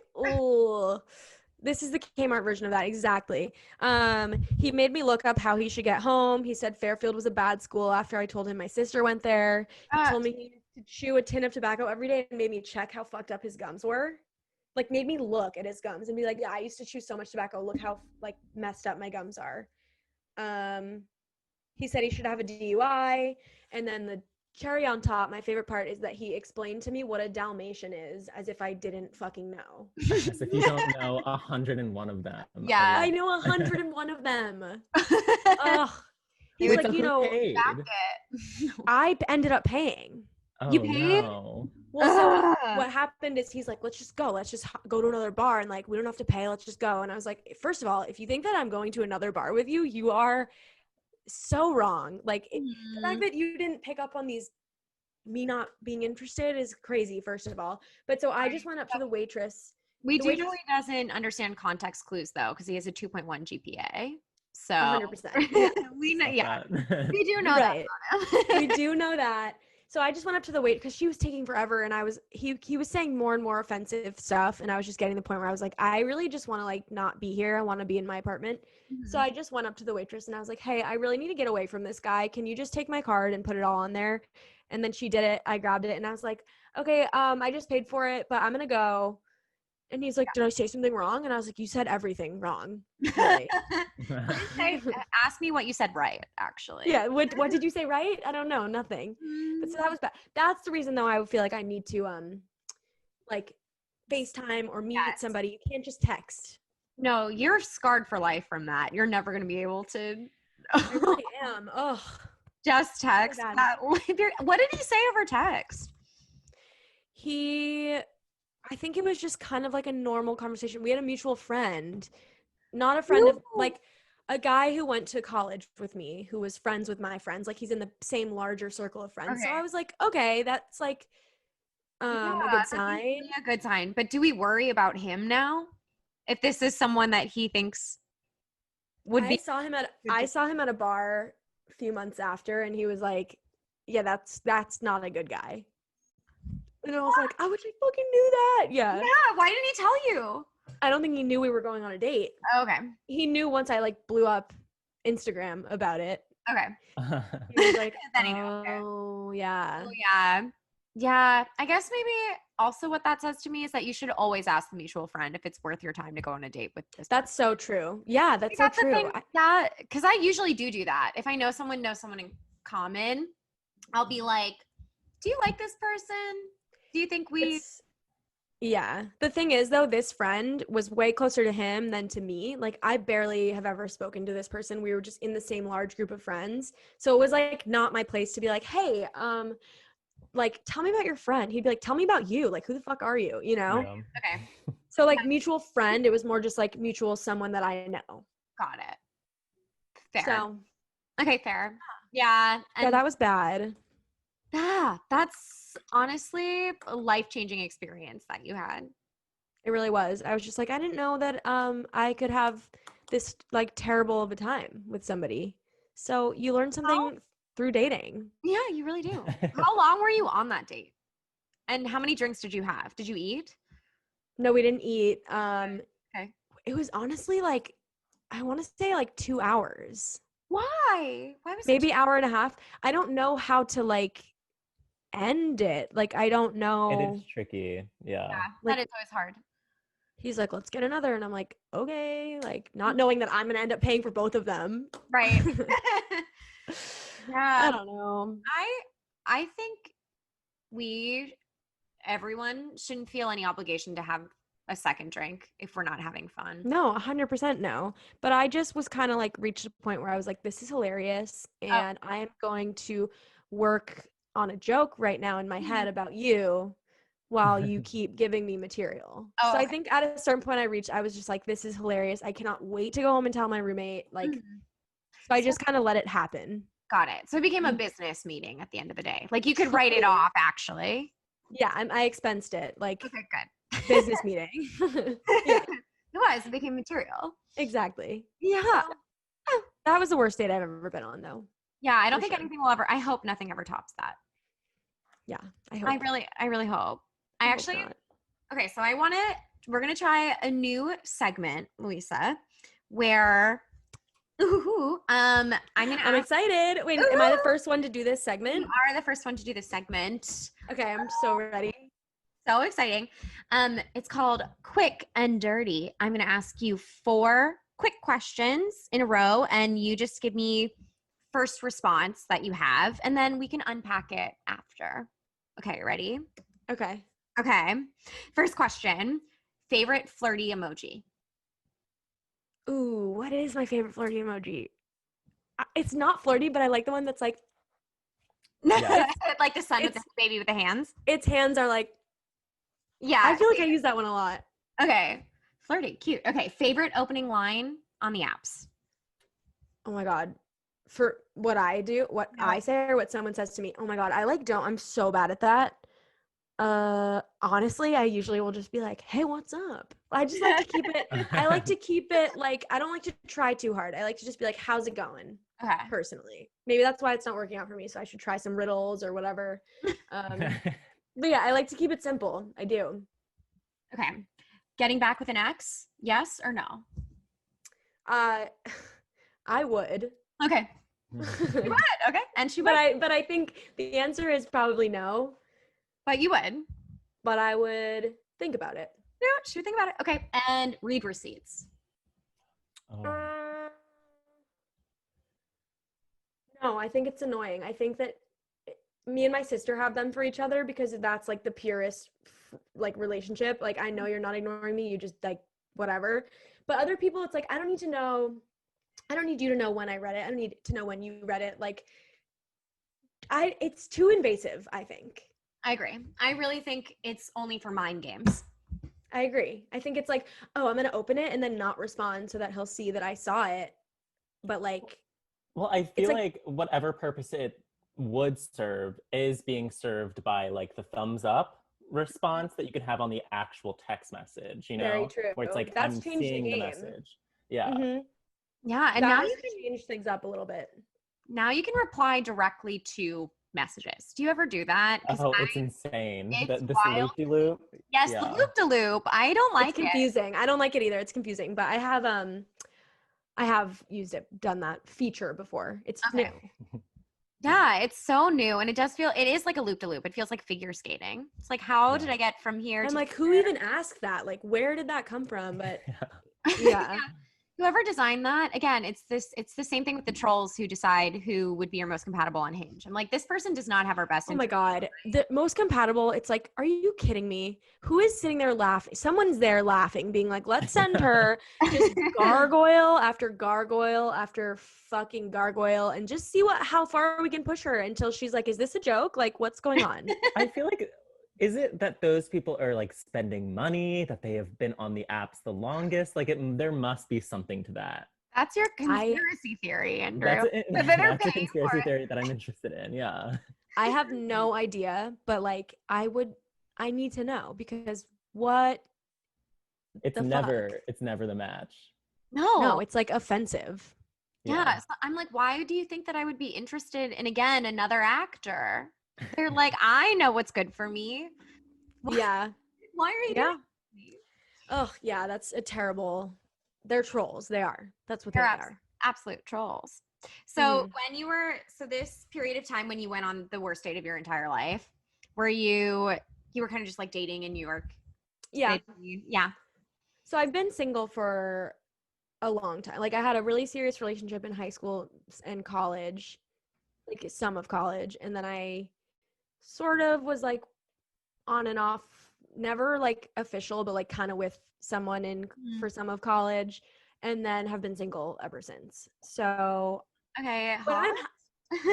this is the Kmart version of that, exactly. He made me look up how he should get home. He said Fairfield was a bad school after I told him my sister went there. He told me he needed to chew a tin of tobacco every day and made me check how fucked up his gums were. Like, made me look at his gums and be like, yeah, I used to chew so much tobacco. Look how, like, messed up my gums are. He said he should have a DUI. And then the cherry on top, my favorite part, is that he explained to me what a Dalmatian is, as if I didn't fucking know. Yes, if you don't know 101 of them. Yeah, I know 101 of them. Ugh. He's like, you know, I ended up paying. Oh, you paid? No. Well, so what happened is he's like, let's just go. Let's just go to another bar, and like, we don't have to pay. Let's just go. And I was like, first of all, if you think that I'm going to another bar with you, you are so wrong. Like, the fact that you didn't pick up on these me not being interested is crazy, first of all. But so I just went up to the waitress. We do know he doesn't understand context clues though, because he has a 2.1 GPA. So 100%. Yeah. we know, Stop yeah, that. we do know Right. that. We do know that. So I just went up to the wait because she was taking forever, and he was saying more and more offensive stuff, and I was just getting to the point where I was like, I really just want to like not be here. I want to be in my apartment. So I just went up to the waitress and I was like, hey, I really need to get away from this guy. Can you just take my card and put it all on there? And then she did it. I grabbed it and I was like, okay, I just paid for it, but I'm gonna go. And he's like, did I say something wrong? And I was like, you said everything wrong. Really. Ask me what you said right, actually. Yeah. What did you say right? I don't know. Nothing. But so that was bad. That's the reason though I would feel like I need to like FaceTime or meet somebody. You can't just text. No, you're scarred for life from that. You're never gonna be able to I really am. Ugh. just text. So What did he say over text? I think it was just kind of like a normal conversation. We had a mutual friend, not a friend of like a guy who went to college with me, who was friends with my friends. Like he's in the same larger circle of friends. Okay. So I was like, okay, that's like a good sign. Really a good sign. But do we worry about him now? If this is someone that he thinks would be. I saw him at a bar a few months after, and he was like, yeah, that's not a good guy. And I was like, I wish I fucking knew that. Yeah. Yeah. Why didn't he tell you? I don't think he knew we were going on a date. Okay. He knew once I like blew up Instagram about it. Okay. He was like, Then he knew. Okay. oh, yeah. Oh, yeah. Yeah. I guess maybe also what that says to me is that you should always ask the mutual friend if it's worth your time to go on a date with this. That's so true. Yeah, that's so true. Yeah. Because I usually do that. If I know someone in common, I'll be like, do you like this person? Do you think Yeah. The thing is, though, this friend was way closer to him than to me. Like, I barely have ever spoken to this person. We were just in the same large group of friends. So it was, like, not my place to be like, hey, like, tell me about your friend. He'd be like, tell me about you. Like, who the fuck are you? You know? Yeah. Okay. So, like, mutual friend, it was more just, like, mutual someone that I know. Got it. Fair. So. Okay, fair. Yeah. Yeah, that was bad. Yeah, that's honestly a life-changing experience that you had. It really was. I was just like, I didn't know that I could have this like terrible of a time with somebody. So you learn something through dating. Yeah, you really do. How long were you on that date? And how many drinks did you have? Did you eat? No, we didn't eat. Okay. It was honestly like, I want to say like 2 hours. Why? Why was maybe hour and a half? I don't know how to like end it. Like, I don't know. It is tricky. Yeah. Yeah, like, that is always hard. He's like, let's get another. And I'm like, okay. Like, not knowing that I'm going to end up paying for both of them. Right. Yeah. I don't know. I think everyone shouldn't feel any obligation to have a second drink if we're not having fun. No, 100% no. But I just was kind of like reached a point where I was like, this is hilarious. And I am going to work on a joke right now in my head about you while you keep giving me material. So I think at a certain point I was just like, this is hilarious. I cannot wait to go home and tell my roommate. Like, so I just kind of let it happen. Got it. So it became a business meeting at the end of the day. Like, you could write it off, actually. Yeah, I expensed it. Like, okay, good. Business meeting. Yeah. It became material. Exactly. Yeah. So, that was the worst date I've ever been on, though. Yeah, I don't think anything will ever. I hope nothing ever tops that. Yeah, I hope. I really hope. Okay, so we're going to try a new segment, Luisa, where I'm excited. Wait, am I the first one to do this segment? You are the first one to do this segment. Okay, I'm so ready. So exciting. It's called Quick and Dirty. I'm going to ask you 4 quick questions in a row, and you just give me first response that you have, and then we can unpack it after. Okay, ready? Okay. First question, favorite flirty emoji? Ooh, what is my favorite flirty emoji? It's not flirty, but I like the one that's like... Yeah. Like the sun with the baby with the hands? Its hands are like... Yeah. I feel like I use that one a lot. Okay. Flirty, cute. Okay, favorite opening line on the apps? Oh my God. for what I do, what I say or what someone says to me. Oh my God, I'm so bad at that. Honestly, I usually will just be like, hey, what's up? I just like to keep it, like, I don't like to try too hard. I like to just be like, how's it going? Okay. Personally. Maybe that's why it's not working out for me. So I should try some riddles or whatever. But yeah, I like to keep it simple. I do. Okay. Getting back with an ex, yes or no? I would. Okay. You would, okay. And she would. But I think the answer is probably no. But you would. But I would think about it. Yeah, she would think about it. Okay. And read receipts. No, I think it's annoying. I think that me and my sister have them for each other because that's like the purest like relationship. Like, I know you're not ignoring me. You just like whatever. But other people, it's like, I don't need you to know when I read it. I don't need to know when you read it. Like, it's too invasive, I think. I agree. I really think it's only for mind games. I agree. I think it's like, oh, I'm going to open it and then not respond so that he'll see that I saw it. But like, well, I feel like whatever purpose it would serve is being served by like the thumbs up response that you could have on the actual text message, you know? Very true. Where it's like, that's I'm changed seeing the message. Yeah. Mm-hmm. Yeah. And that now has you can change things up a little bit. Now you can reply directly to messages. Do you ever do that? Oh, it's insane. It's the wild. loop-de-loop. Yes, the loop-de-loop. I don't like it. It's confusing. I don't like it either. It's confusing. But I have used it, done that feature before. It's new. Yeah, it's so new. And it is like a loop-de-loop. It feels like figure skating. It's like, how did I get from here I'm to like, here? who even asked that? Like, where did that come from? But yeah. Whoever designed that, again, it's the same thing with the trolls who decide who would be your most compatible on Hinge. I'm like, this person does not have our best interest. Oh my God. The most compatible, it's like, are you kidding me? Who is sitting there laughing? Someone's there laughing, being like, let's send her just gargoyle after fucking gargoyle and just see how far we can push her until she's like, is this a joke? Like, what's going on? I feel like, is it that those people are like spending money, that they have been on the apps the longest? Like, there must be something to that. That's your conspiracy theory, Andrew. That's a conspiracy theory that I'm interested in. Yeah. I have no idea, but like, I need to know because what? It's never the match. No, it's like offensive. Yeah. So I'm like, why do you think that I would be interested in, again, another actor? They're like, I know what's good for me. Yeah. Why are you doing me? Oh, yeah, that's a terrible. They're trolls. They are. That's what they are. Absolute trolls. So this period of time when you went on the worst date of your entire life, were you were kind of just like dating in New York? Yeah. Yeah. So I've been single for a long time. Like, I had a really serious relationship in high school and college, like some of college. And then I sort of was like on and off, never like official, but like kind of with someone for some of college, and then have been single ever since. So okay, but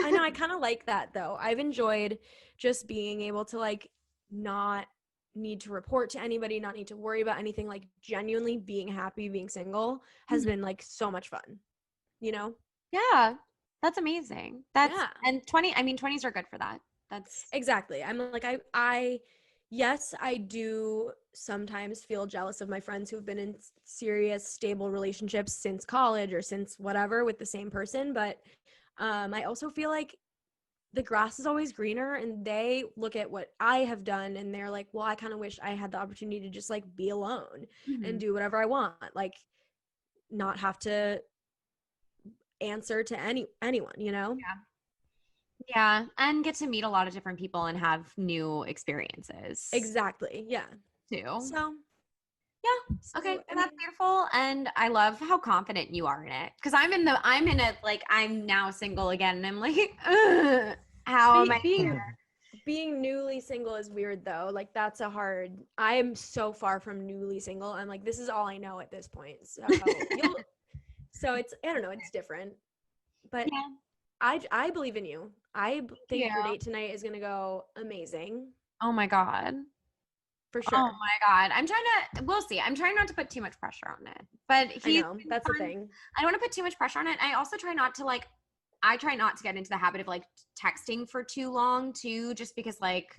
I know I kind of like that though. I've enjoyed just being able to like not need to report to anybody, not need to worry about anything, like genuinely being happy being single has been like so much fun, you know? Yeah, that's amazing. And 20s are good for that. That's exactly. I'm like, yes, I do sometimes feel jealous of my friends who've been in serious, stable relationships since college or since whatever with the same person. But I also feel like the grass is always greener, and they look at what I have done and they're like, well, I kind of wish I had the opportunity to just like be alone and do whatever I want. Like, not have to answer to anyone, you know? Yeah, and get to meet a lot of different people and have new experiences. Exactly. Yeah. Too. So, yeah. Okay, that's beautiful, and I love how confident you are in it. Because I'm in it like I'm now single again, and I'm like, how am I here? Being newly single is weird though. Like, I am so far from newly single. I'm like, this is all I know at this point. So so it's, I don't know, it's different. But yeah. I believe in you. I think your date tonight is going to go amazing. Oh my God. For sure. Oh my God. We'll see. I'm trying not to put too much pressure on it. But I know, that's the thing. I don't want to put too much pressure on it. I also try not to like I try not to get into the habit of like texting for too long too, just because like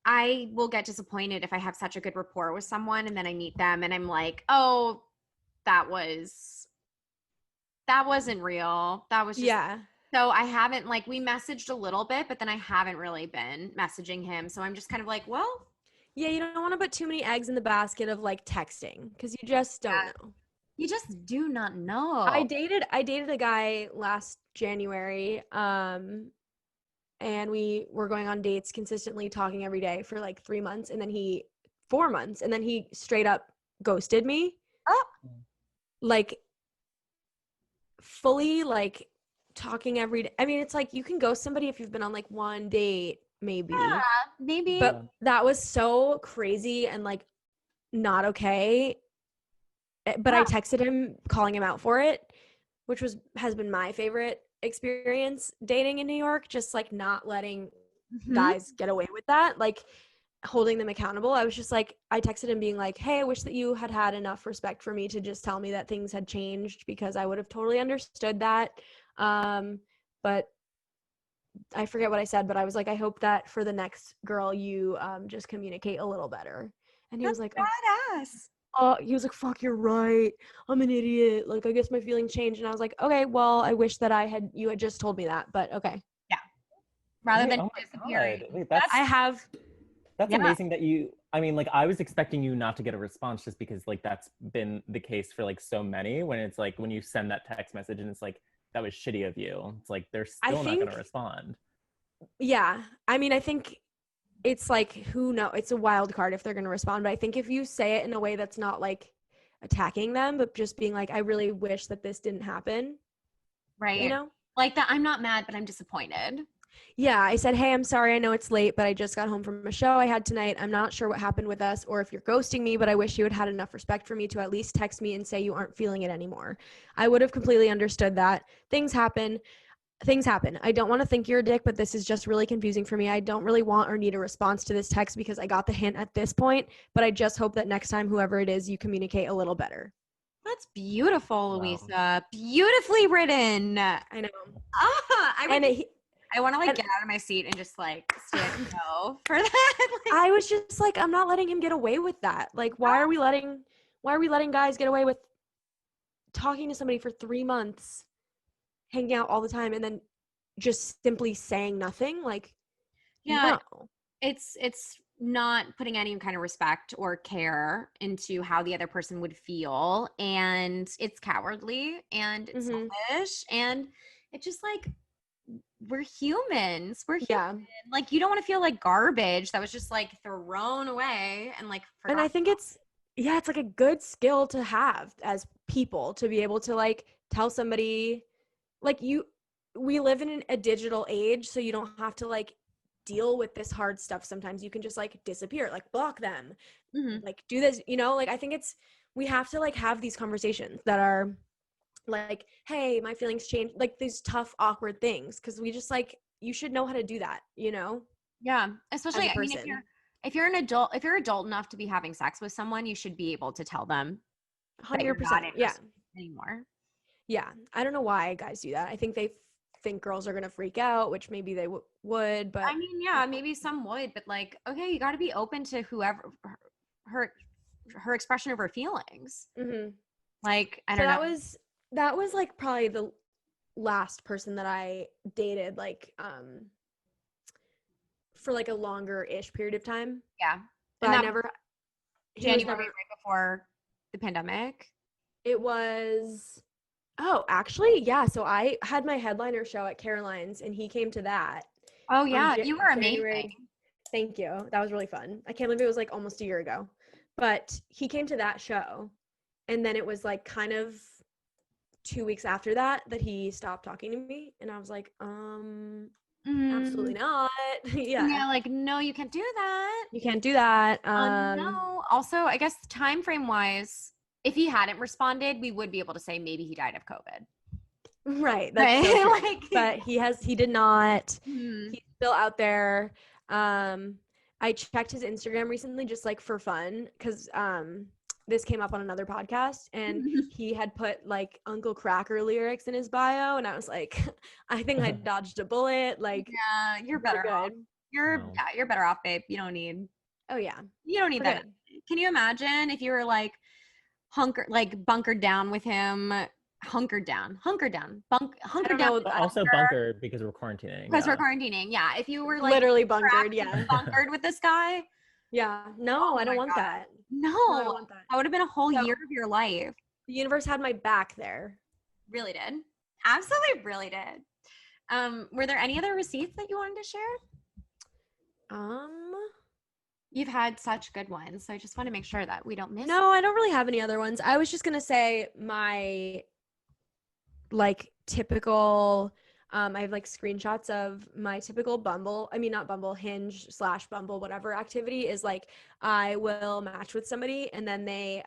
I will get disappointed if I have such a good rapport with someone and then I meet them and I'm like, oh, that wasn't real. That was just Yeah. so I haven't like we messaged a little bit, but then I haven't really been messaging him. So I'm just kind of like, well, Yeah, you don't want to put too many eggs in the basket of like texting because you just don't know. you just do not know. I dated a guy last January, and we were going on dates consistently, talking every day for like 4 months, and then he straight up ghosted me. Oh. Like fully like talking every day. I mean, it's like you can ghost somebody if you've been on like one date, maybe. Yeah, maybe. But that was so crazy and like not okay. But I texted him calling him out for it, which has been my favorite experience dating in New York, just like not letting guys get away with that, like holding them accountable. I was just like, I texted him being like, hey, I wish that you had enough respect for me to just tell me that things had changed, because I would have totally understood that. But I forget what I said, but I was like, I hope that for the next girl you just communicate a little better. And he was like, badass. He was like, fuck, you're right. I'm an idiot. Like, I guess my feelings changed. And I was like, okay, well, I wish that you had just told me that, but okay. Yeah. Rather Wait, than oh my disappearing. God. Wait, that's Yeah. amazing that I mean, like, I was expecting you not to get a response just because, like, that's been the case for, like, so many, when it's, like, when you send that text message and it's, like, that was shitty of you. It's, like, they're still not going to respond. Yeah. I mean, I think it's, like, who knows? It's a wild card if they're going to respond. But I think if you say it in a way that's not, like, attacking them, but just being like, I really wish that this didn't happen. Right. You know? Like that, I'm not mad, but I'm disappointed. Yeah, I said, hey, I'm sorry, I know it's late, but I just got home from a show I had tonight. I'm not sure what happened with us or if you're ghosting me, but I wish you had enough respect for me to at least text me and say you aren't feeling it anymore. I would have completely understood that. Things happen. I don't want to think you're a dick, but this is just really confusing for me. I don't really want or need a response to this text because I got the hint at this point, but I just hope that next time, whoever it is, you communicate a little better. That's beautiful, Wow. Luisa. Beautifully written. I know. I want to like get out of my seat and just like stand no for that. Like, I was just like, I'm not letting him get away with that. Like, why are we letting guys get away with talking to somebody for 3 months, hanging out all the time, and then just simply saying nothing? Like, yeah, no. it's not putting any kind of respect or care into how the other person would feel, and it's cowardly and it's selfish, and it's just like, we're humans. Like, you don't want to feel like garbage that was just like thrown away and like forgotten. And I think it's like a good skill to have as people, to be able to like tell somebody, like, we live in a digital age, so you don't have to like deal with this hard stuff. Sometimes you can just like disappear, like block them, like do this, like I think we have to like have these conversations that are like, hey, my feelings change, like these tough, awkward things, because we just like, you should know how to do that, Yeah, especially, I mean, if you're an adult, if you're adult enough to be having sex with someone, you should be able to tell them 100%. Yeah. Anymore. Yeah, I don't know why guys do that. I think they think girls are gonna freak out, which maybe they would, but I mean, yeah, maybe some would, but like, okay, you got to be open to whoever her expression of her feelings. Like, I don't know. That was like probably the last person that I dated, like for like a longer-ish period of time. Yeah. But I never January, right before the pandemic. It was actually, yeah. So I had my headliner show at Caroline's and he came to that. Oh yeah, you were amazing. Thank you. That was really fun. I can't believe it was like almost a year ago. But he came to that show, and then it was like kind of 2 weeks after that he stopped talking to me, and I was like, absolutely not. Yeah, like, no, you can't do that. You can't do that. No. Also, I guess time frame wise, if he hadn't responded, we would be able to say maybe he died of COVID. Right. That's right? So like, but he did not. He's still out there. I checked his Instagram recently just like for fun, because this came up on another podcast, and he had put like Uncle Cracker lyrics in his bio, and I was like, I think I dodged a bullet. Like, Yeah, you're better off. You're better off, babe. You don't need that. Can you imagine if you were like bunkered down with him? Hunkered down. Also bunkered because we're quarantining. We're quarantining. Yeah. If you were like literally bunkered, bunkered with this guy. Yeah. No, I don't want that. No, I don't want that. That would have been a whole year of your life. The universe had my back there. Really did. Absolutely really did. Were there any other receipts that you wanted to share? You've had such good ones, so I just want to make sure that we don't miss. No, I don't really have any other ones. I was just gonna say my like typical I have like screenshots of my typical Hinge / Bumble, whatever activity is like, I will match with somebody and then they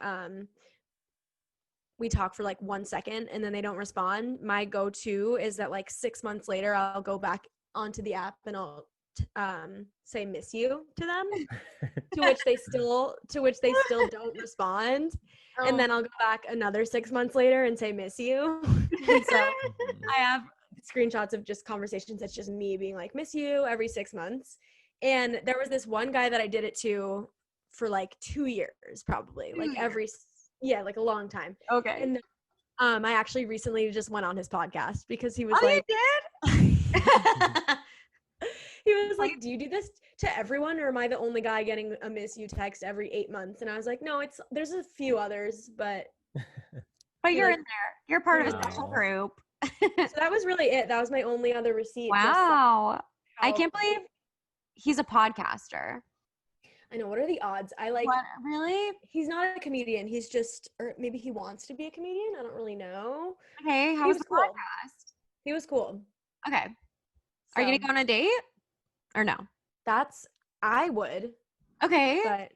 we talk for like 1 second and then they don't respond. My go-to is that like 6 months later I'll go back onto the app and I'll say miss you to them, to which they still don't respond. And then I'll go back another 6 months later and say miss you. And so I have screenshots of just conversations that's just me being like miss you every 6 months. And there was this one guy that I did it to for like 2 years, probably like like a long time. Okay. And I actually recently just went on his podcast because he was you did? He was like, do you do this to everyone, or am I the only guy getting a miss you text every 8 months? And I was like, no, there's a few others, but you're in there. You're part of a special group. So that was really it. That was my only other receipt. Wow. I can't believe he's a podcaster. I know. What are the odds? What, really? He's not a comedian. He's just, or maybe he wants to be a comedian. I don't really know. Okay. How was the podcast? He was cool. Okay. So, are you going to go on a date or no? I would. Okay. But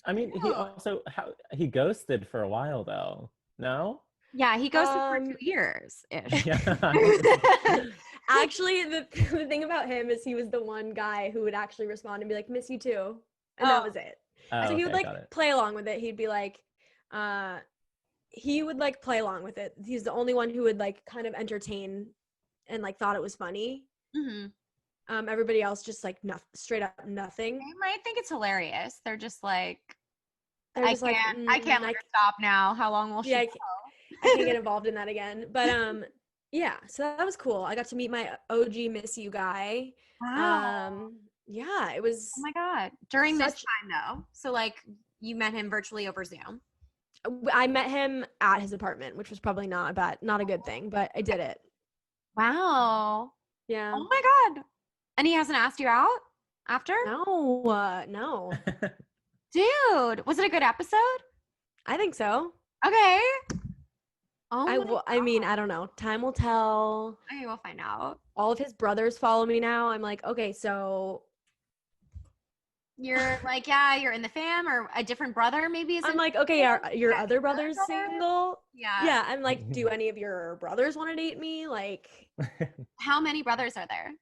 I mean, he ghosted for a while though. No? Yeah, he ghosted for 2 years-ish. Actually, the thing about him is he was the one guy who would actually respond and be like, miss you too. And that was it. So he would play along with it. He'd be like, he would like play along with it. He's the only one who would like kind of entertain and like thought it was funny. Mm-hmm. Everybody else just like straight up nothing. They might think it's hilarious. They're just like, I can't let her stop now. How long will she go? I can't get involved in that again. But yeah, so that was cool. I got to meet my OG miss you guy. Wow. Yeah, it was. Oh my God. During this time though. So like you met him virtually over Zoom. I met him at his apartment, which was probably not a good thing, but I did it. Wow. Yeah. Oh my God. And he hasn't asked you out after? No. Dude, was it a good episode? I think so. Okay. I mean, I don't know. Time will tell. Okay, we'll find out. All of his brothers follow me now. I'm like, okay, so you're like, yeah, you're in the fam, or a different brother maybe? I'm like, okay, your other brother's single? Yeah. Yeah, I'm like, do any of your brothers want to date me? Like, how many brothers are there?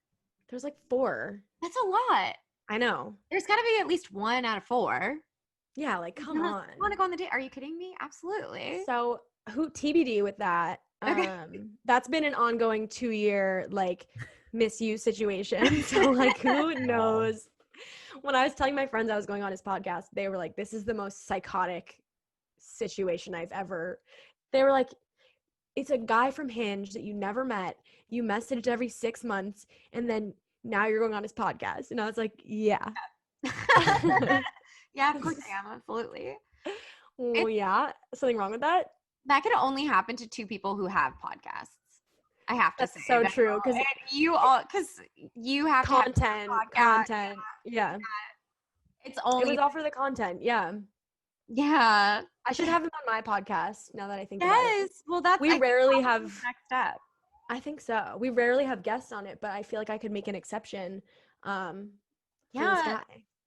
There's like 4. That's a lot. I know. There's got to be at least 1 out of 4. Yeah, like, come on. I want to go on the date. Are you kidding me? Absolutely. So, who TBD with that? That's been an ongoing 2-year like miss you situation. So like, who knows? When I was telling my friends I was going on his podcast, they were like, this is the most psychotic situation I've ever. They were like, it's a guy from Hinge that you never met. You messaged every 6 months, and then now you're going on his podcast. And I was like, yeah. Yeah, of course I am. Absolutely. Well, yeah. Something wrong with that? That could only happen to 2 people who have podcasts. I have to say. That's so true. Because you have content. Yeah. It was all for the content. Yeah. Yeah. I should have him on my podcast now that I think about it. Yes. Well, we rarely have next step. I think so. We rarely have guests on it, but I feel like I could make an exception. For this guy.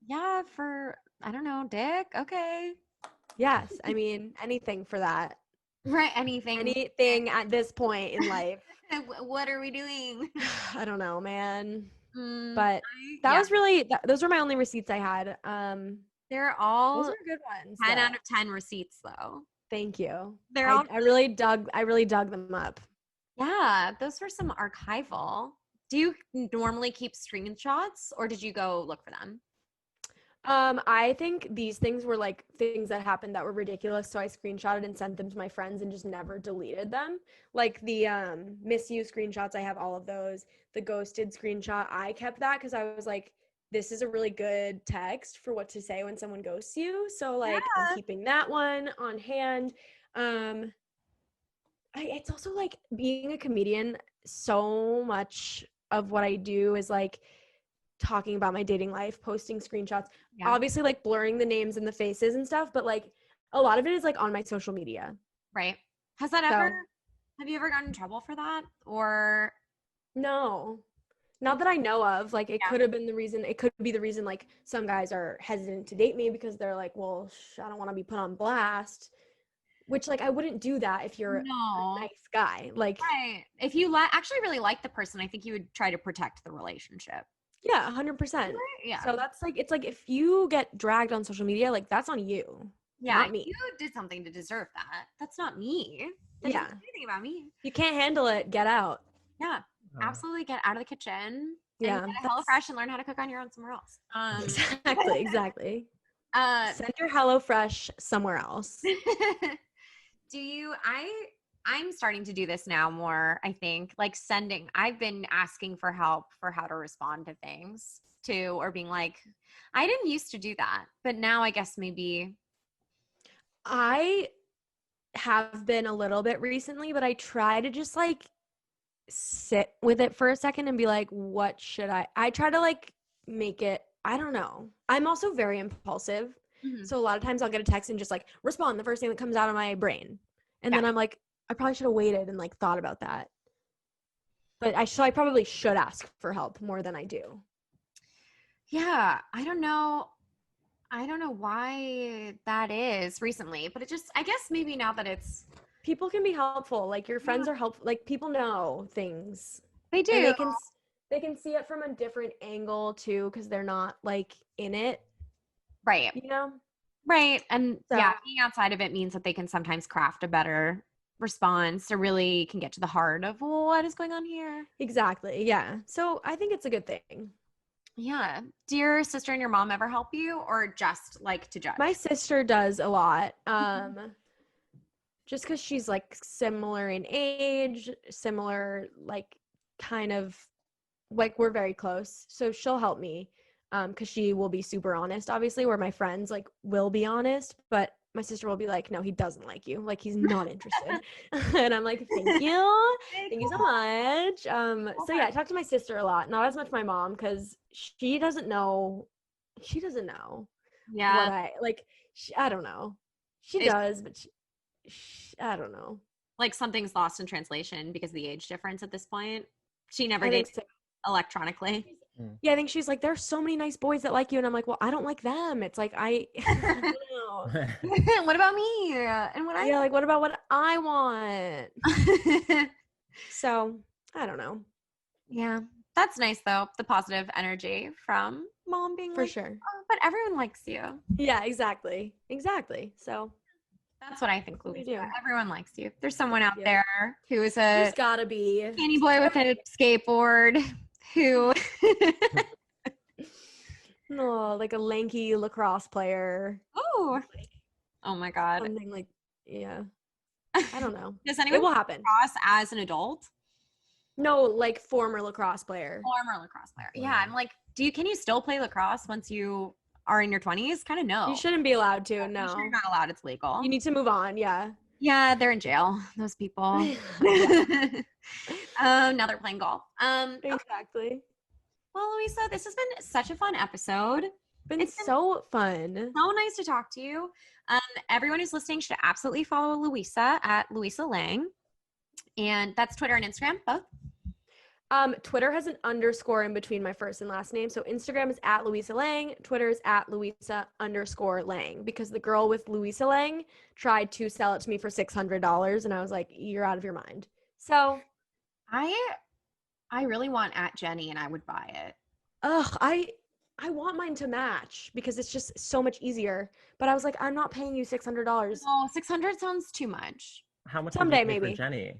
Yeah, for I don't know, Dick. Okay. Yes, I mean anything for that. Right, anything at this point in life. What are we doing? I don't know, man. But that was really those were my only receipts I had. They're Those all are good ones. 10 though. out of 10 receipts though. Thank you. They're all I really dug them up. Yeah, those were some archival. Do you normally keep screenshots or did you go look for them? I think these things were like things that happened that were ridiculous, so I screenshotted and sent them to my friends and just never deleted them. Like the misuse screenshots, I have all of those. The ghosted screenshot, I kept that because I was like, this is a really good text for what to say when someone ghosts you. So like I'm keeping that one on hand. It's also like being a comedian, so much of what I do is like talking about my dating life, posting screenshots, obviously like blurring the names and the faces and stuff, but like a lot of it is like on my social media. Right. Has that ever, have you ever gotten in trouble for that? Or no, not that I know of. Like it could have been the reason, it could be the reason like some guys are hesitant to date me because they're like, well, I don't want to be put on blast, which like I wouldn't do that if you're a nice guy. Like, right. If you actually really like the person, I think you would try to protect the relationship. Yeah, 100%. Yeah. So that's like, it's like if you get dragged on social media, like that's on you. Yeah. Not me. You did something to deserve that. That's not me. That doesn't say anything about me. You can't handle it, get out. Yeah. Absolutely get out of the kitchen. Yeah. And get HelloFresh and learn how to cook on your own somewhere else. Exactly. Send your HelloFresh somewhere else. I'm starting to do this now more, I think, like I've been asking for help for how to respond to things too, or being like, I didn't used to do that, but now I guess maybe. I have been a little bit recently, but I try to just like sit with it for a second and be like, what should I try to like make it, I don't know. I'm also very impulsive. Mm-hmm. So a lot of times I'll get a text and just like respond the first thing that comes out of my brain. And then I'm like, I probably should have waited and like thought about that. But I probably should ask for help more than I do. Yeah, I don't know why that is recently, but it just, I guess maybe now that it's. People can be helpful. Like your friends are helpful. Like people know things. They do. And they can see it from a different angle too, because they're not like in it. Right. You know? Right. And being outside of it means that they can sometimes craft a better response or really can get to the heart of what is going on here. Exactly. Yeah. So I think it's a good thing. Yeah. Do your sister and your mom ever help you or just like to judge? My sister does a lot. Just because she's like similar in age, similar, like kind of like we're very close. So she'll help me because she will be super honest, obviously, where my friends like will be honest, but my sister will be like, no, he doesn't like you. Like he's not interested. And I'm like, thank you. Thank you so much. So yeah, I talk to my sister a lot, not as much my mom because she doesn't know. Yeah. What I like. I don't know. She does, but I don't know. Like something's lost in translation because of the age difference at this point. She never dated electronically. Yeah, I think she's like, there's so many nice boys that like you. And I'm like, well, I don't like them. It's like, I don't know. What about me? And what like, what about what I want? So, I don't know. Yeah. That's nice though. The positive energy from mom being for like, sure. Oh, but everyone likes you. Yeah, exactly. So that's what I think, Luisa. Everyone likes you. There's someone out there who is There's gotta be skinny boy with a skateboard who no, like a lanky lacrosse player. Oh my God. Something like, yeah. I don't know. Does anyone it will happen lacrosse as an adult? No, like former lacrosse player. Yeah, I'm like, can you still play lacrosse once you are in your 20s? Kind of no. You shouldn't be allowed to. No, you're not allowed. It's legal. You need to move on. Yeah. Yeah, they're in jail. Those people. Now they're playing golf. Exactly. Okay. Well, Luisa, this has been such a fun episode. It's been so fun. So nice to talk to you. Everyone who's listening should absolutely follow Luisa at Luisa Lange. And that's Twitter and Instagram, both. Twitter has an underscore in between my first and last name. So Instagram is at Luisa Lange. Twitter is at Luisa_Lange because the girl with Luisa Lange tried to sell it to me for $600. And I was like, you're out of your mind. So I really want at Jenny and I would buy it. Ugh, I want mine to match because it's just so much easier. But I was like, I'm not paying you $600. Oh, 600 sounds too much. How much Someday, would you pay maybe. for Jenny?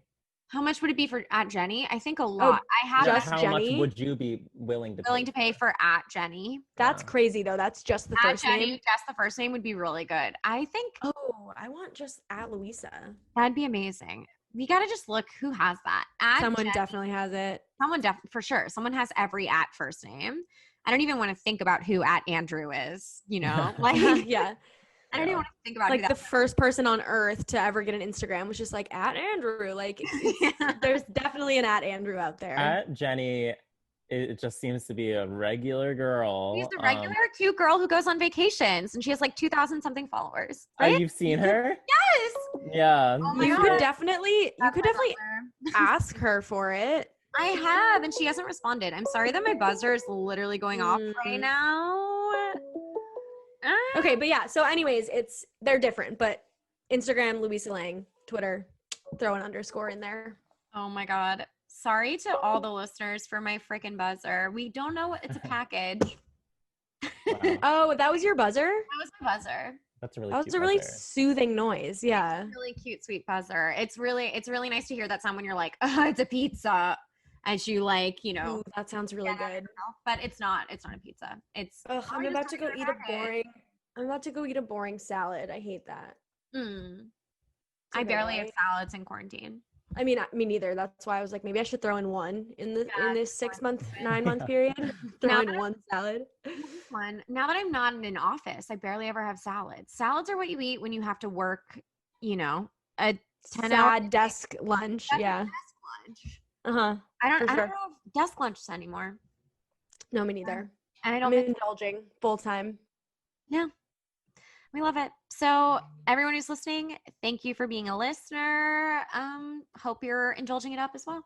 How much would it be for at Jenny? I think a Oh, lot. I have Yeah, just how Jenny? much would you be willing to willing to pay for at Jenny. That's Yeah. crazy though. That's just the At first Jenny, name. just the first name would be really good. I think Oh, I want just at Luisa. that'd be amazing. We got to just look who has that. At Someone Jenny, definitely has it. someone for sure. Someone has every at first name. I don't even want to think about who at Andrew is, you know? Like Yeah. I don't even want to think about Like who the first person on earth to ever get an Instagram was just like at Andrew. Like there's definitely an at Andrew out there. At Jenny, it just seems to be a regular girl. She's the regular cute girl who goes on vacations and she has like 2,000 something followers. Right? You've seen her? Yes. Yeah. Oh my you God. could definitely ask her for it. I have, and she hasn't responded. I'm sorry that my buzzer is literally going off right now. Okay, but yeah. So, anyways, they're different, but Instagram, Luisa Lange, Twitter, throw an underscore in there. Oh my God. Sorry to all the listeners for my freaking buzzer. We don't know it's a package. Wow. Oh, that was your buzzer? That was a buzzer. That's a really That cute was a really buzzer. soothing noise. Yeah. It's a really cute, sweet buzzer. It's really nice to hear that sound when you're like, oh, it's a pizza. As you like, you know. Ooh, that sounds really good. But it's not a pizza. It's I'm about to go eat a boring salad. I hate that. I barely have salads in quarantine. I mean, me neither. That's why I was like, maybe I should throw in one in this 9-month period. Throw in one salad. Now that I'm not in an office, I barely ever have salads. Salads are what you eat when you have to work, you know, a 10-hour desk lunch. Yeah. Desk lunch. I don't have desk lunch anymore. No, me neither. And I'm indulging full time. Yeah. We love it. So everyone who's listening, thank you for being a listener. Hope you're indulging it up as well.